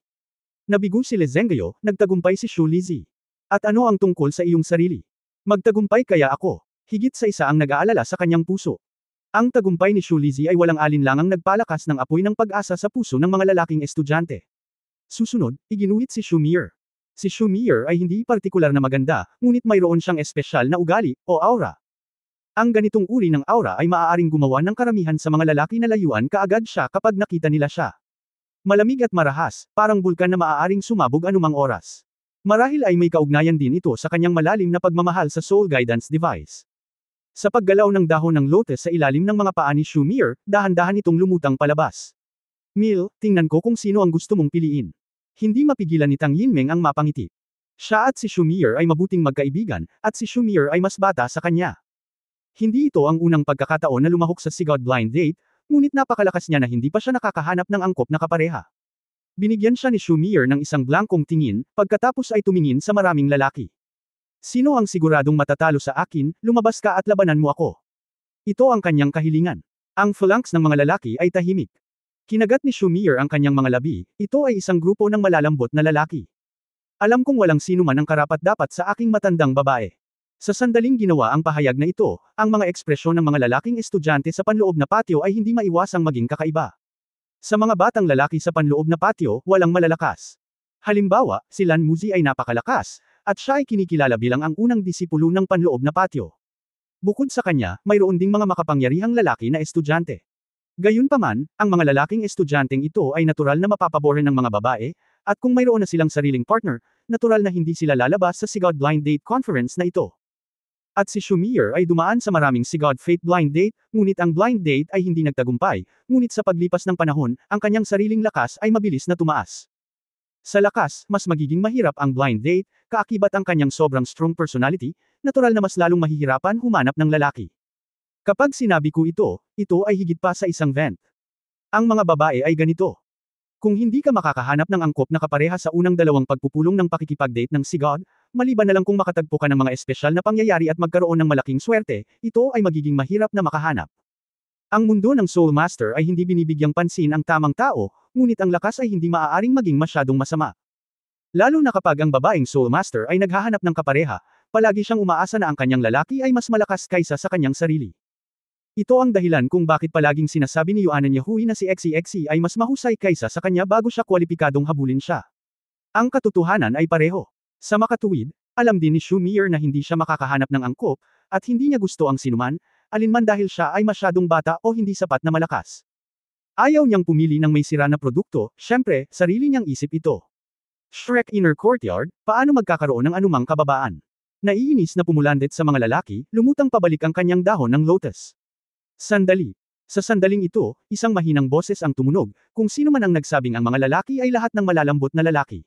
Nabigo si Le Zhengguo, nagtagumpay si Shu Lizzy. At ano ang tungkol sa iyong sarili? Magtagumpay kaya ako? Higit sa isa ang nag-aalala sa kanyang puso. Ang tagumpay ni Shu Lizzy ay walang alinlangang nagpalakas ng apoy ng pag-asa sa puso ng mga lalaking estudyante. Susunod, iginuhit si Shu Mir. Si Shu Mir ay hindi partikular na maganda, ngunit mayroon siyang espesyal na ugali, o aura. Ang ganitong uri ng aura ay maaaring gumawa ng karamihan sa mga lalaki na layuan kaagad siya kapag nakita nila siya. Malamig at marahas, parang bulkan na maaaring sumabog anumang oras. Marahil ay may kaugnayan din ito sa kanyang malalim na pagmamahal sa soul guidance device. Sa paggalaw ng dahon ng lotus sa ilalim ng mga paa ni Shu Mir, dahan-dahan itong lumutang palabas. Mil, tingnan ko kung sino ang gusto mong piliin. Hindi mapigilan ni Tang Yinmeng ang mapangiti. Siya at si Shu Mir ay mabuting magkaibigan, at si Shu Mir ay mas bata sa kanya. Hindi ito ang unang pagkakataon na lumahok sa Sigod Blind Date, ngunit napakalakas niya na hindi pa siya nakakahanap ng angkop na kapareha. Binigyan siya ni Shumir ng isang blankong tingin, pagkatapos ay tumingin sa maraming lalaki. Sino ang siguradong matatalo sa akin, lumabas ka at labanan mo ako. Ito ang kanyang kahilingan. Ang phalanx ng mga lalaki ay tahimik. Kinagat ni Shumir ang kanyang mga labi, ito ay isang grupo ng malalambot na lalaki. Alam kong walang sino man ang karapat-dapat sa aking matandang babae. Sa sandaling ginawa ang pahayag na ito, ang mga ekspresyon ng mga lalaking estudyante sa panloob na patio ay hindi maiwasang maging kakaiba. Sa mga batang lalaki sa panloob na patio, walang malalakas. Halimbawa, si Lan Muzi ay napakalakas, at siya ay kinikilala bilang ang unang disipulo ng panloob na patio. Bukod sa kanya, mayroon ding mga makapangyarihang lalaki na estudyante. Gayunpaman, ang mga lalaking estudyanteng ito ay natural na mapapaboran ng mga babae, at kung mayroon na silang sariling partner, natural na hindi sila lalabas sa Sigod Blind Date Conference na ito. At si Shumir ay dumaan sa maraming Sigod Fate Blind Date, ngunit ang blind date ay hindi nagtagumpay, ngunit sa paglipas ng panahon, ang kanyang sariling lakas ay mabilis na tumaas. Sa lakas, mas magiging mahirap ang blind date, kaakibat ang kanyang sobrang strong personality, natural na mas lalong mahihirapan humanap ng lalaki. Kapag sinabi ko ito ay higit pa sa isang vent. Ang mga babae ay ganito. Kung hindi ka makakahanap ng angkop na kapareha sa unang dalawang pagpupulong ng pakikipag-date ng Sigod, maliban na lang kung makatagpo ka ng mga espesyal na pangyayari at magkaroon ng malaking swerte, ito ay magiging mahirap na makahanap. Ang mundo ng Soul Master ay hindi binibigyang pansin ang tamang tao, ngunit ang lakas ay hindi maaaring maging masyadong masama. Lalo na kapag ang babaeng Soul Master ay naghahanap ng kapareha, palagi siyang umaasa na ang kanyang lalaki ay mas malakas kaysa sa kanyang sarili. Ito ang dahilan kung bakit palaging sinasabi ni Yuanan Yahui na si XEXE ay mas mahusay kaysa sa kanya bago siya kwalipikadong habulin siya. Ang katotohanan ay pareho. Sa makatuwid, alam din ni Shumir na hindi siya makakahanap ng angkop, at hindi niya gusto ang sinuman, alinman dahil siya ay masyadong bata o hindi sapat na malakas. Ayaw niyang pumili ng may sira na produkto, syempre, sarili niyang isip ito. Shrek Inner Courtyard, paano magkakaroon ng anumang kababaan? Naiinis na pumulandet sa mga lalaki, lumutang pabalik ang kanyang dahon ng lotus. Sandali. Sa sandaling ito, isang mahinang boses ang tumunog, kung sino man ang nagsabing ang mga lalaki ay lahat ng malalambot na lalaki.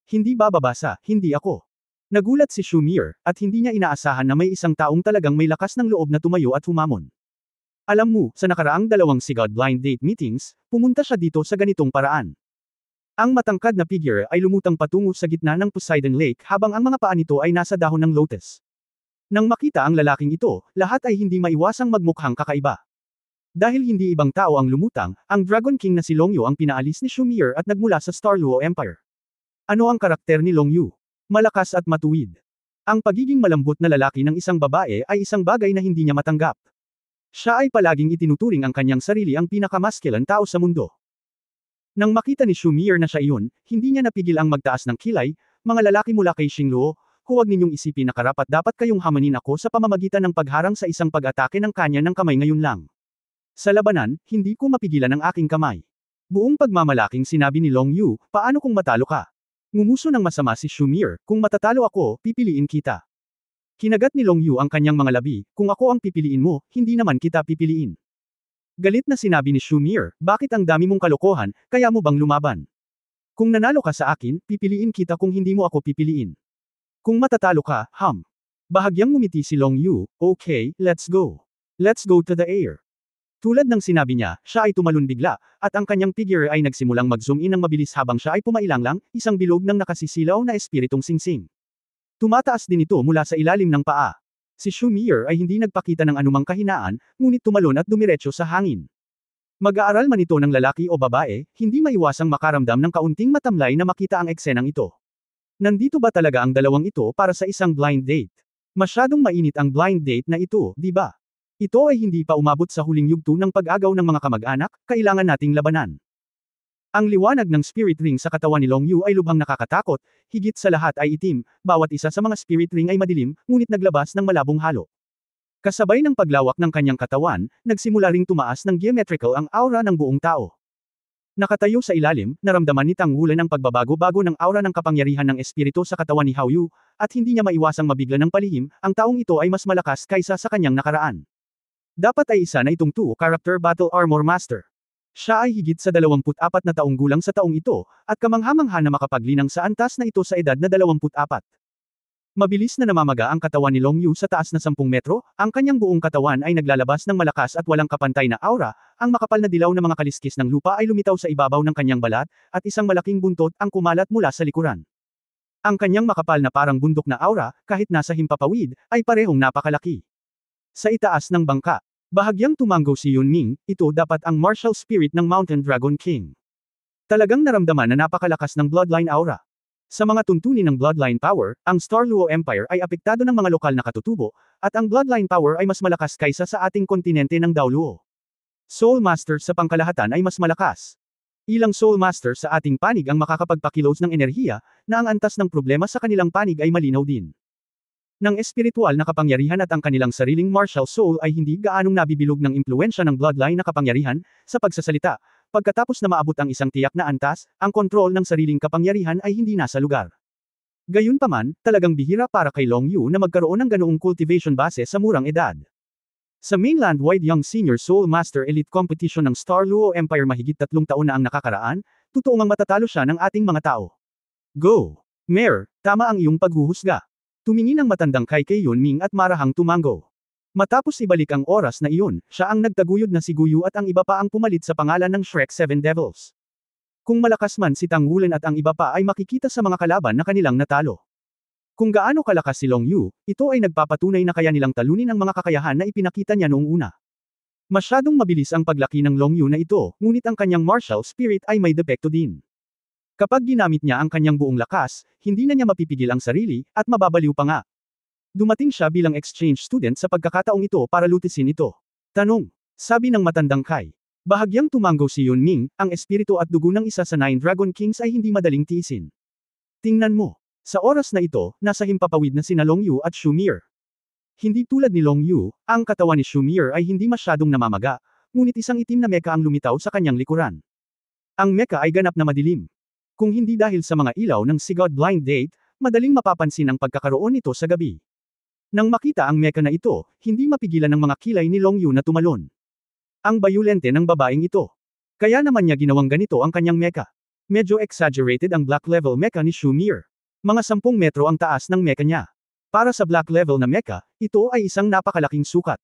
Hindi bababasa, hindi ako. Nagulat si Shumir, at hindi niya inaasahan na may isang taong talagang may lakas ng loob na tumayo at humamon. Alam mo, sa nakaraang dalawang Sigod Blind Date meetings, pumunta siya dito sa ganitong paraan. Ang matangkad na figure ay lumutang patungo sa gitna ng Poseidon Lake habang ang mga paa nito ay nasa dahon ng lotus. Nang makita ang lalaking ito, lahat ay hindi maiwasang magmukhang kakaiba. Dahil hindi ibang tao ang lumutang, ang Dragon King na si Longyu ang pinaalis ni Shumir at nagmula sa Starluo Empire. Ano ang karakter ni Longyu? Malakas at matuwid. Ang pagiging malambot na lalaki ng isang babae ay isang bagay na hindi niya matanggap. Siya ay palaging itinuturing ang kanyang sarili ang pinakamasculine tao sa mundo. Nang makita ni Shumir na siya iyon, hindi niya napigil ang magtaas ng kilay, mga lalaki mula kay Xingluo, huwag ninyong isipin na karapat-dapat kayong hamanin ako sa pamamagitan ng pagharang sa isang pag-atake ng kanya ng kamay ngayon lang. Sa labanan, hindi ko mapigilan ang aking kamay. Buong pagmamalaking sinabi ni Longyu, paano kung matalo ka? Ngumuso ng masama si Shumir, kung matatalo ako, pipiliin kita. Kinagat ni Longyu ang kanyang mga labi, kung ako ang pipiliin mo, hindi naman kita pipiliin. Galit na sinabi ni Shumir, bakit ang dami mong kalokohan, kaya mo bang lumaban? Kung nanalo ka sa akin, pipiliin kita kung hindi mo ako pipiliin. Kung matatalo ka, Bahagyang ngumiti si Longyu, okay, let's go. Let's go to the air. Tulad ng sinabi niya, siya ay tumalon bigla, at ang kanyang figure ay nagsimulang mag-zoom in ng mabilis habang siya ay pumailanglang, isang bilog ng nakasisilaw na espiritong singsing. Tumataas din ito mula sa ilalim ng paa. Si Shumir ay hindi nagpakita ng anumang kahinaan, ngunit tumalon at dumiretso sa hangin. Mag-aaral man ito ng lalaki o babae, hindi maiwasang makaramdam ng kaunting matamlay na makita ang eksenang ito. Nandito ba talaga ang dalawang ito para sa isang blind date? Masyadong mainit ang blind date na ito, di ba? Ito ay hindi pa umabot sa huling yugto ng pag-agaw ng mga kamag-anak, kailangan nating labanan. Ang liwanag ng spirit ring sa katawan ni Longyu ay lubhang nakakatakot, higit sa lahat ay itim, bawat isa sa mga spirit ring ay madilim, ngunit naglabas ng malabong halo. Kasabay ng paglawak ng kanyang katawan, nagsimula ring tumaas ng geometrical ang aura ng buong tao. Nakatayo sa ilalim, naramdaman ni Tang Wulan ang pagbabago-bago ng aura ng kapangyarihan ng espiritu sa katawan ni Hao Yu, at hindi niya maiwasang mabigla ng palihim, ang taong ito ay mas malakas kaysa sa kanyang nakaraan. Dapat ay isa na itong 2-character battle armor master. Siya ay higit sa 24 na taong gulang sa taong ito, at kamangha-mangha na makapaglinang sa antas na ito sa edad na 24. Mabilis na namamaga ang katawan ni Long Yu sa taas na 10 metro, ang kanyang buong katawan ay naglalabas ng malakas at walang kapantay na aura, ang makapal na dilaw na mga kaliskis ng lupa ay lumitaw sa ibabaw ng kanyang balat, at isang malaking buntot ang kumalat mula sa likuran. Ang kanyang makapal na parang bundok na aura, kahit nasa himpapawid, ay parehong napakalaki. Sa itaas ng bangka, bahagyang tumango si Yunming, ito dapat ang martial spirit ng Mountain Dragon King. Talagang naramdaman na napakalakas ng bloodline aura. Sa mga tuntunin ng bloodline power, ang Star Luo Empire ay apektado ng mga lokal na katutubo, at ang bloodline power ay mas malakas kaysa sa ating kontinente ng Dao Luo. Soul Master sa pangkalahatan ay mas malakas. Ilang Soul Master sa ating panig ang makakapagpakilos ng enerhiya, na ang antas ng problema sa kanilang panig ay malinaw din. Ng espiritual na kapangyarihan at ang kanilang sariling martial soul ay hindi gaanong nabibilog ng impluensya ng bloodline na kapangyarihan, sa pagsasalita. Pagkatapos na maabot ang isang tiyak na antas, ang kontrol ng sariling kapangyarihan ay hindi nasa lugar. Gayunpaman, talagang bihira para kay Long Yu na magkaroon ng ganoong cultivation base sa murang edad. Sa mainland-wide Young Senior Soul Master Elite Competition ng Star Luo Empire mahigit 3 taon na ang nakakaraan, totoong ang matatalo siya ng ating mga tao. Go! Mayor, tama ang iyong paghuhusga. Tumingin ang matandang kay Yunming at marahang tumango. Matapos ibalik ang oras na iyon, siya ang nagtaguyod na si Guyu at ang iba pa ang pumalit sa pangalan ng Shrek Seven Devils. Kung malakas man si Tang Wulen at ang iba pa ay makikita sa mga kalaban na kanilang natalo. Kung gaano kalakas si Long Yu, ito ay nagpapatunay na kaya nilang talunin ang mga kakayahan na ipinakita niya noong una. Masyadong mabilis ang paglaki ng Long Yu na ito, ngunit ang kanyang martial spirit ay may depekto din. Kapag ginamit niya ang kanyang buong lakas, hindi na niya mapipigil ang sarili, at mababaliw pa nga. Dumating siya bilang exchange student sa pagkakataong ito para lutisin ito. Tanong. Sabi ng matandang Kai. Bahagyang tumango si Yunming, ang espiritu at dugo ng isa sa 9 Dragon Kings ay hindi madaling tiisin. Tingnan mo. Sa oras na ito, nasa himpapawid na sina Long Yu at Shumir. Hindi tulad ni Long Yu, ang katawan ni Shumir ay hindi masyadong namamaga, ngunit isang itim na mecha ang lumitaw sa kanyang likuran. Ang mecha ay ganap na madilim. Kung hindi dahil sa mga ilaw ng Sigod Blind Date, madaling mapapansin ang pagkakaroon nito sa gabi. Nang makita ang mecha na ito, hindi mapigilan ng mga kilay ni Long Yu na tumalon. Ang bayulente ng babaeng ito. Kaya naman niya ginawang ganito ang kanyang mecha. Medyo exaggerated ang black level mecha ni Shumir. Mga 10 metro ang taas ng mecha niya. Para sa black level na mecha, ito ay isang napakalaking sukat.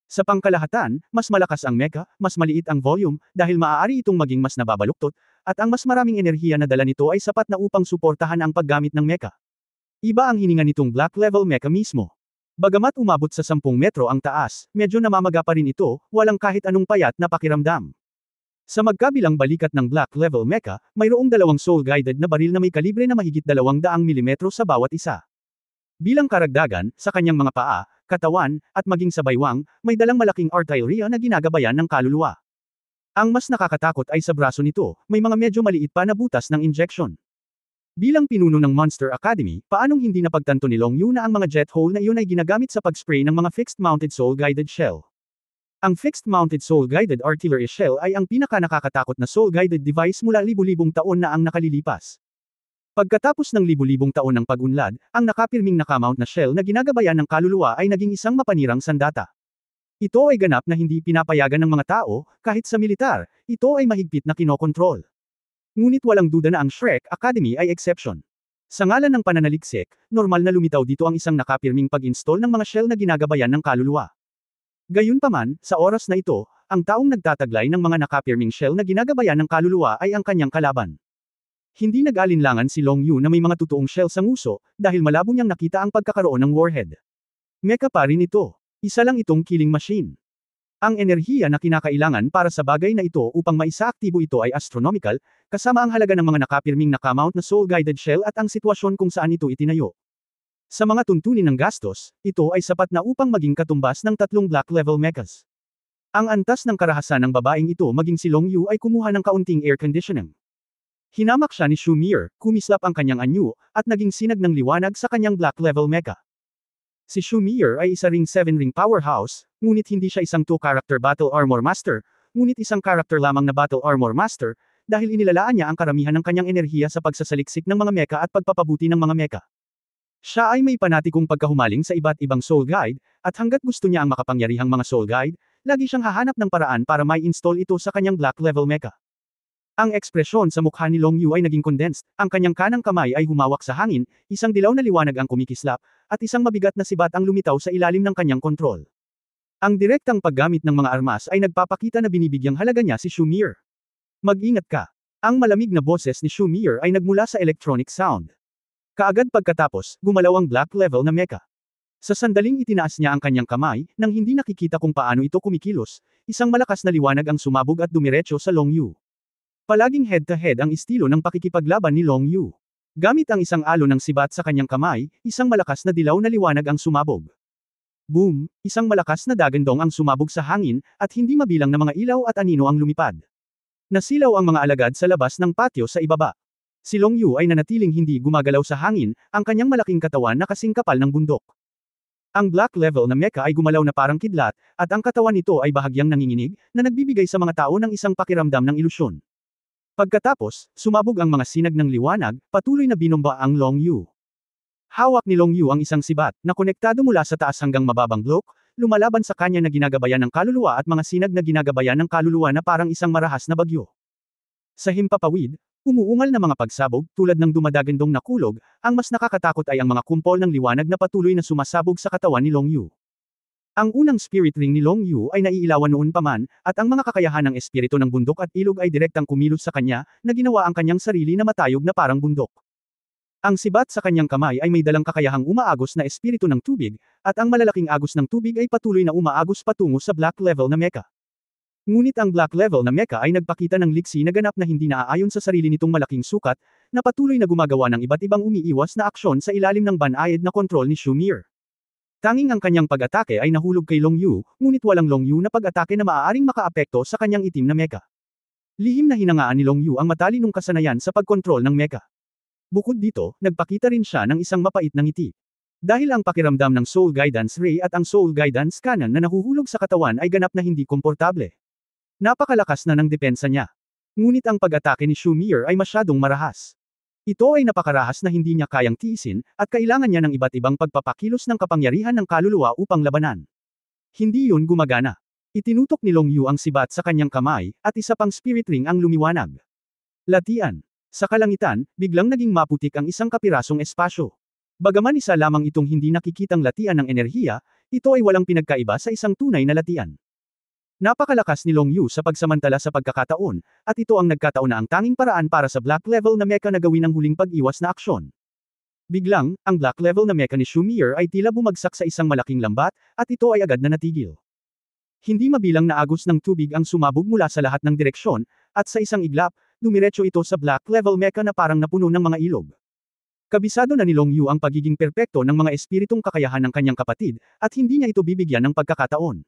Sa pangkalahatan, mas malakas ang mecha, mas maliit ang volume, dahil maaari itong maging mas nababaluktot, at ang mas maraming enerhiya na dala nito ay sapat na upang suportahan ang paggamit ng mecha. Iba ang hininga nitong black level mecha mismo. Bagamat umabot sa 10 metro ang taas, medyo namamaga pa rin ito, walang kahit anong payat na pakiramdam. Sa magkabilang balikat ng black level mecha, mayroong 2 soul-guided na baril na may kalibre na mahigit 200 mm sa bawat isa. Bilang karagdagan, sa kanyang mga paa, katawan, at maging sa baywang, may dalang malaking artillery na ginagabayan ng kaluluwa. Ang mas nakakatakot ay sa braso nito, may mga medyo maliit pa na butas ng injection. Bilang pinuno ng Monster Academy, paanong hindi napagtanto ni Long Yu na ang mga jet hole na iyon ay ginagamit sa pag-spray ng mga fixed-mounted soul-guided shell? Ang fixed-mounted soul-guided artillery shell ay ang pinaka-nakakatakot na soul-guided device mula libu-libong taon na ang nakalilipas. Pagkatapos ng libu-libong taon ng pag-unlad, ang nakapirming nakamount na shell na ginagabayan ng kaluluwa ay naging isang mapanirang sandata. Ito ay ganap na hindi pinapayagan ng mga tao, kahit sa militar, ito ay mahigpit na kinokontrol. Ngunit walang duda na ang Shrek Academy ay exception. Sa ngalan ng pananaliksik, normal na lumitaw dito ang isang nakapirming pag-install ng mga shell na ginagabayan ng kaluluwa. Gayunpaman, sa oras na ito, ang taong nagtataglay ng mga nakapirming shell na ginagabayan ng kaluluwa ay ang kanyang kalaban. Hindi nag-alinlangan si Long Yu na may mga totoong shell sa nguso, dahil malabo niyang nakita ang pagkakaroon ng warhead. Mecha pa rin ito. Isa lang itong killing machine. Ang enerhiya na kinakailangan para sa bagay na ito upang maisaaktibo ito ay astronomical, kasama ang halaga ng mga nakapirming nakamount na soul-guided shell at ang sitwasyon kung saan ito itinayo. Sa mga tuntunin ng gastos, ito ay sapat na upang maging katumbas ng 3 black level mechas. Ang antas ng karahasan ng babaeng ito maging si Long Yu ay kumuha ng kaunting air conditioning. Hinamak siya ni Shumir, kumislap ang kanyang anyo, at naging sinag ng liwanag sa kanyang black level mecha. Si Shumir ay isa ring 7-ring powerhouse, ngunit hindi siya isang 2-character battle armor master, ngunit isang character lamang na battle armor master, dahil inilalaan niya ang karamihan ng kanyang enerhiya sa pagsasaliksik ng mga mecha at pagpapabuti ng mga mecha. Siya ay may panatikong pagkahumaling sa iba't ibang soul guide, at hanggat gusto niya ang makapangyarihang mga soul guide, lagi siyang hahanap ng paraan para may install ito sa kanyang black level mecha. Ang ekspresyon sa mukha ni Long Yu ay naging condensed, ang kanyang kanang kamay ay humawak sa hangin, isang dilaw na liwanag ang kumikislap, at isang mabigat na sibat ang lumitaw sa ilalim ng kanyang kontrol. Ang direktang paggamit ng mga armas ay nagpapakita na binibigyang halaga niya si Shumir. Mag-ingat ka. Ang malamig na boses ni Shumir ay nagmula sa electronic sound. Kaagad pagkatapos, gumalaw ang black level na mecha. Sa sandaling itinaas niya ang kanyang kamay, nang hindi nakikita kung paano ito kumikilos, isang malakas na liwanag ang sumabog at dumiretso sa Long Yu. Palaging head-to-head ang estilo ng pakikipaglaban ni Long Yu. Gamit ang isang alo ng sibat sa kanyang kamay, isang malakas na dilaw na liwanag ang sumabog. Boom! Isang malakas na dagandong ang sumabog sa hangin, at hindi mabilang na mga ilaw at anino ang lumipad. Nasilaw ang mga alagad sa labas ng patio sa ibaba. Si Long Yu ay nanatiling hindi gumagalaw sa hangin, ang kanyang malaking katawan na kasing kapal ng bundok. Ang black level na mecha ay gumalaw na parang kidlat, at ang katawan nito ay bahagyang nanginginig, na nagbibigay sa mga tao ng isang pakiramdam ng ilusyon. Pagkatapos, sumabog ang mga sinag ng liwanag, patuloy na binomba ang Long Yu. Hawak ni Long Yu ang isang sibat, na konektado mula sa taas hanggang mababang blok, lumalaban sa kanya na ginagabayan ng kaluluwa at mga sinag na ginagabayan ng kaluluwa na parang isang marahas na bagyo. Sa himpapawid, umuungal na mga pagsabog, tulad ng dumadagandong na kulog, ang mas nakakatakot ay ang mga kumpol ng liwanag na patuloy na sumasabog sa katawan ni Long Yu. Ang unang spirit ring ni Long Yu ay naiilawan noon pa man, at ang mga kakayahan ng espiritu ng bundok at ilog ay direktang kumilos sa kanya, na ginawa ang kanyang sarili na matayog na parang bundok. Ang sibat sa kanyang kamay ay may dalang kakayahang umaagos na espiritu ng tubig, at ang malalaking agos ng tubig ay patuloy na umaagos patungo sa black level na mecha. Ngunit ang black level na mecha ay nagpakita ng liksi na ganap na hindi naaayon sa sarili nitong malaking sukat, na patuloy na gumagawa ng iba't ibang umiiwas na aksyon sa ilalim ng banayad na kontrol ni Shumir. Tanging ang kanyang pag-atake ay nahulog kay Long Yu, ngunit walang Long Yu na pag-atake na maaaring makaapekto sa kanyang itim na mecha. Lihim na hinangaan ni Long Yu ang matalinong kasanayan sa pagkontrol ng mecha. Bukod dito, nagpakita rin siya ng isang mapait na ngiti. Dahil ang pakiramdam ng Soul Guidance Ray at ang Soul Guidance Cannon na nahuhulog sa katawan ay ganap na hindi komportable. Napakalakas na ng depensa niya. Ngunit ang pag-atake ni Shumir ay masyadong marahas. Ito ay napakarahas na hindi niya kayang tiisin, at kailangan niya ng iba't ibang pagpapakilos ng kapangyarihan ng kaluluwa upang labanan. Hindi yun gumagana. Itinutok ni Long Yu ang sibat sa kanyang kamay, at isa pang spirit ring ang lumiwanag. Latian. Sa kalangitan, biglang naging maputik ang isang kapirasong espasyo. Bagaman isa lamang itong hindi nakikitang latian ng enerhiya, ito ay walang pinagkaiba sa isang tunay na latian. Napakalakas ni Long Yu sa pagsamantala sa pagkakataon, at ito ang nagkataon na ang tanging paraan para sa black level na mecha na gawin ang huling pag-iwas na aksyon. Biglang, ang black level na mecha ni Shumir ay tila bumagsak sa isang malaking lambat, at ito ay agad na natigil. Hindi mabilang na agos ng tubig ang sumabog mula sa lahat ng direksyon, at sa isang iglap, dumiretso ito sa black level mecha na parang napuno ng mga ilog. Kabisado na ni Long Yu ang pagiging perpekto ng mga espiritong kakayahan ng kanyang kapatid, at hindi niya ito bibigyan ng pagkakataon.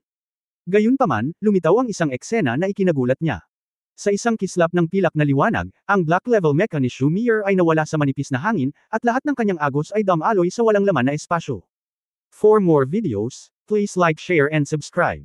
Gayunpaman, lumitaw ang isang eksena na ikinagulat niya. Sa isang kislap ng pilak na liwanag, ang black level mecha ni Shumir ay nawala sa manipis na hangin, at lahat ng kanyang agos ay dumaloy sa walang laman na espasyo. For more videos, please like, share and subscribe.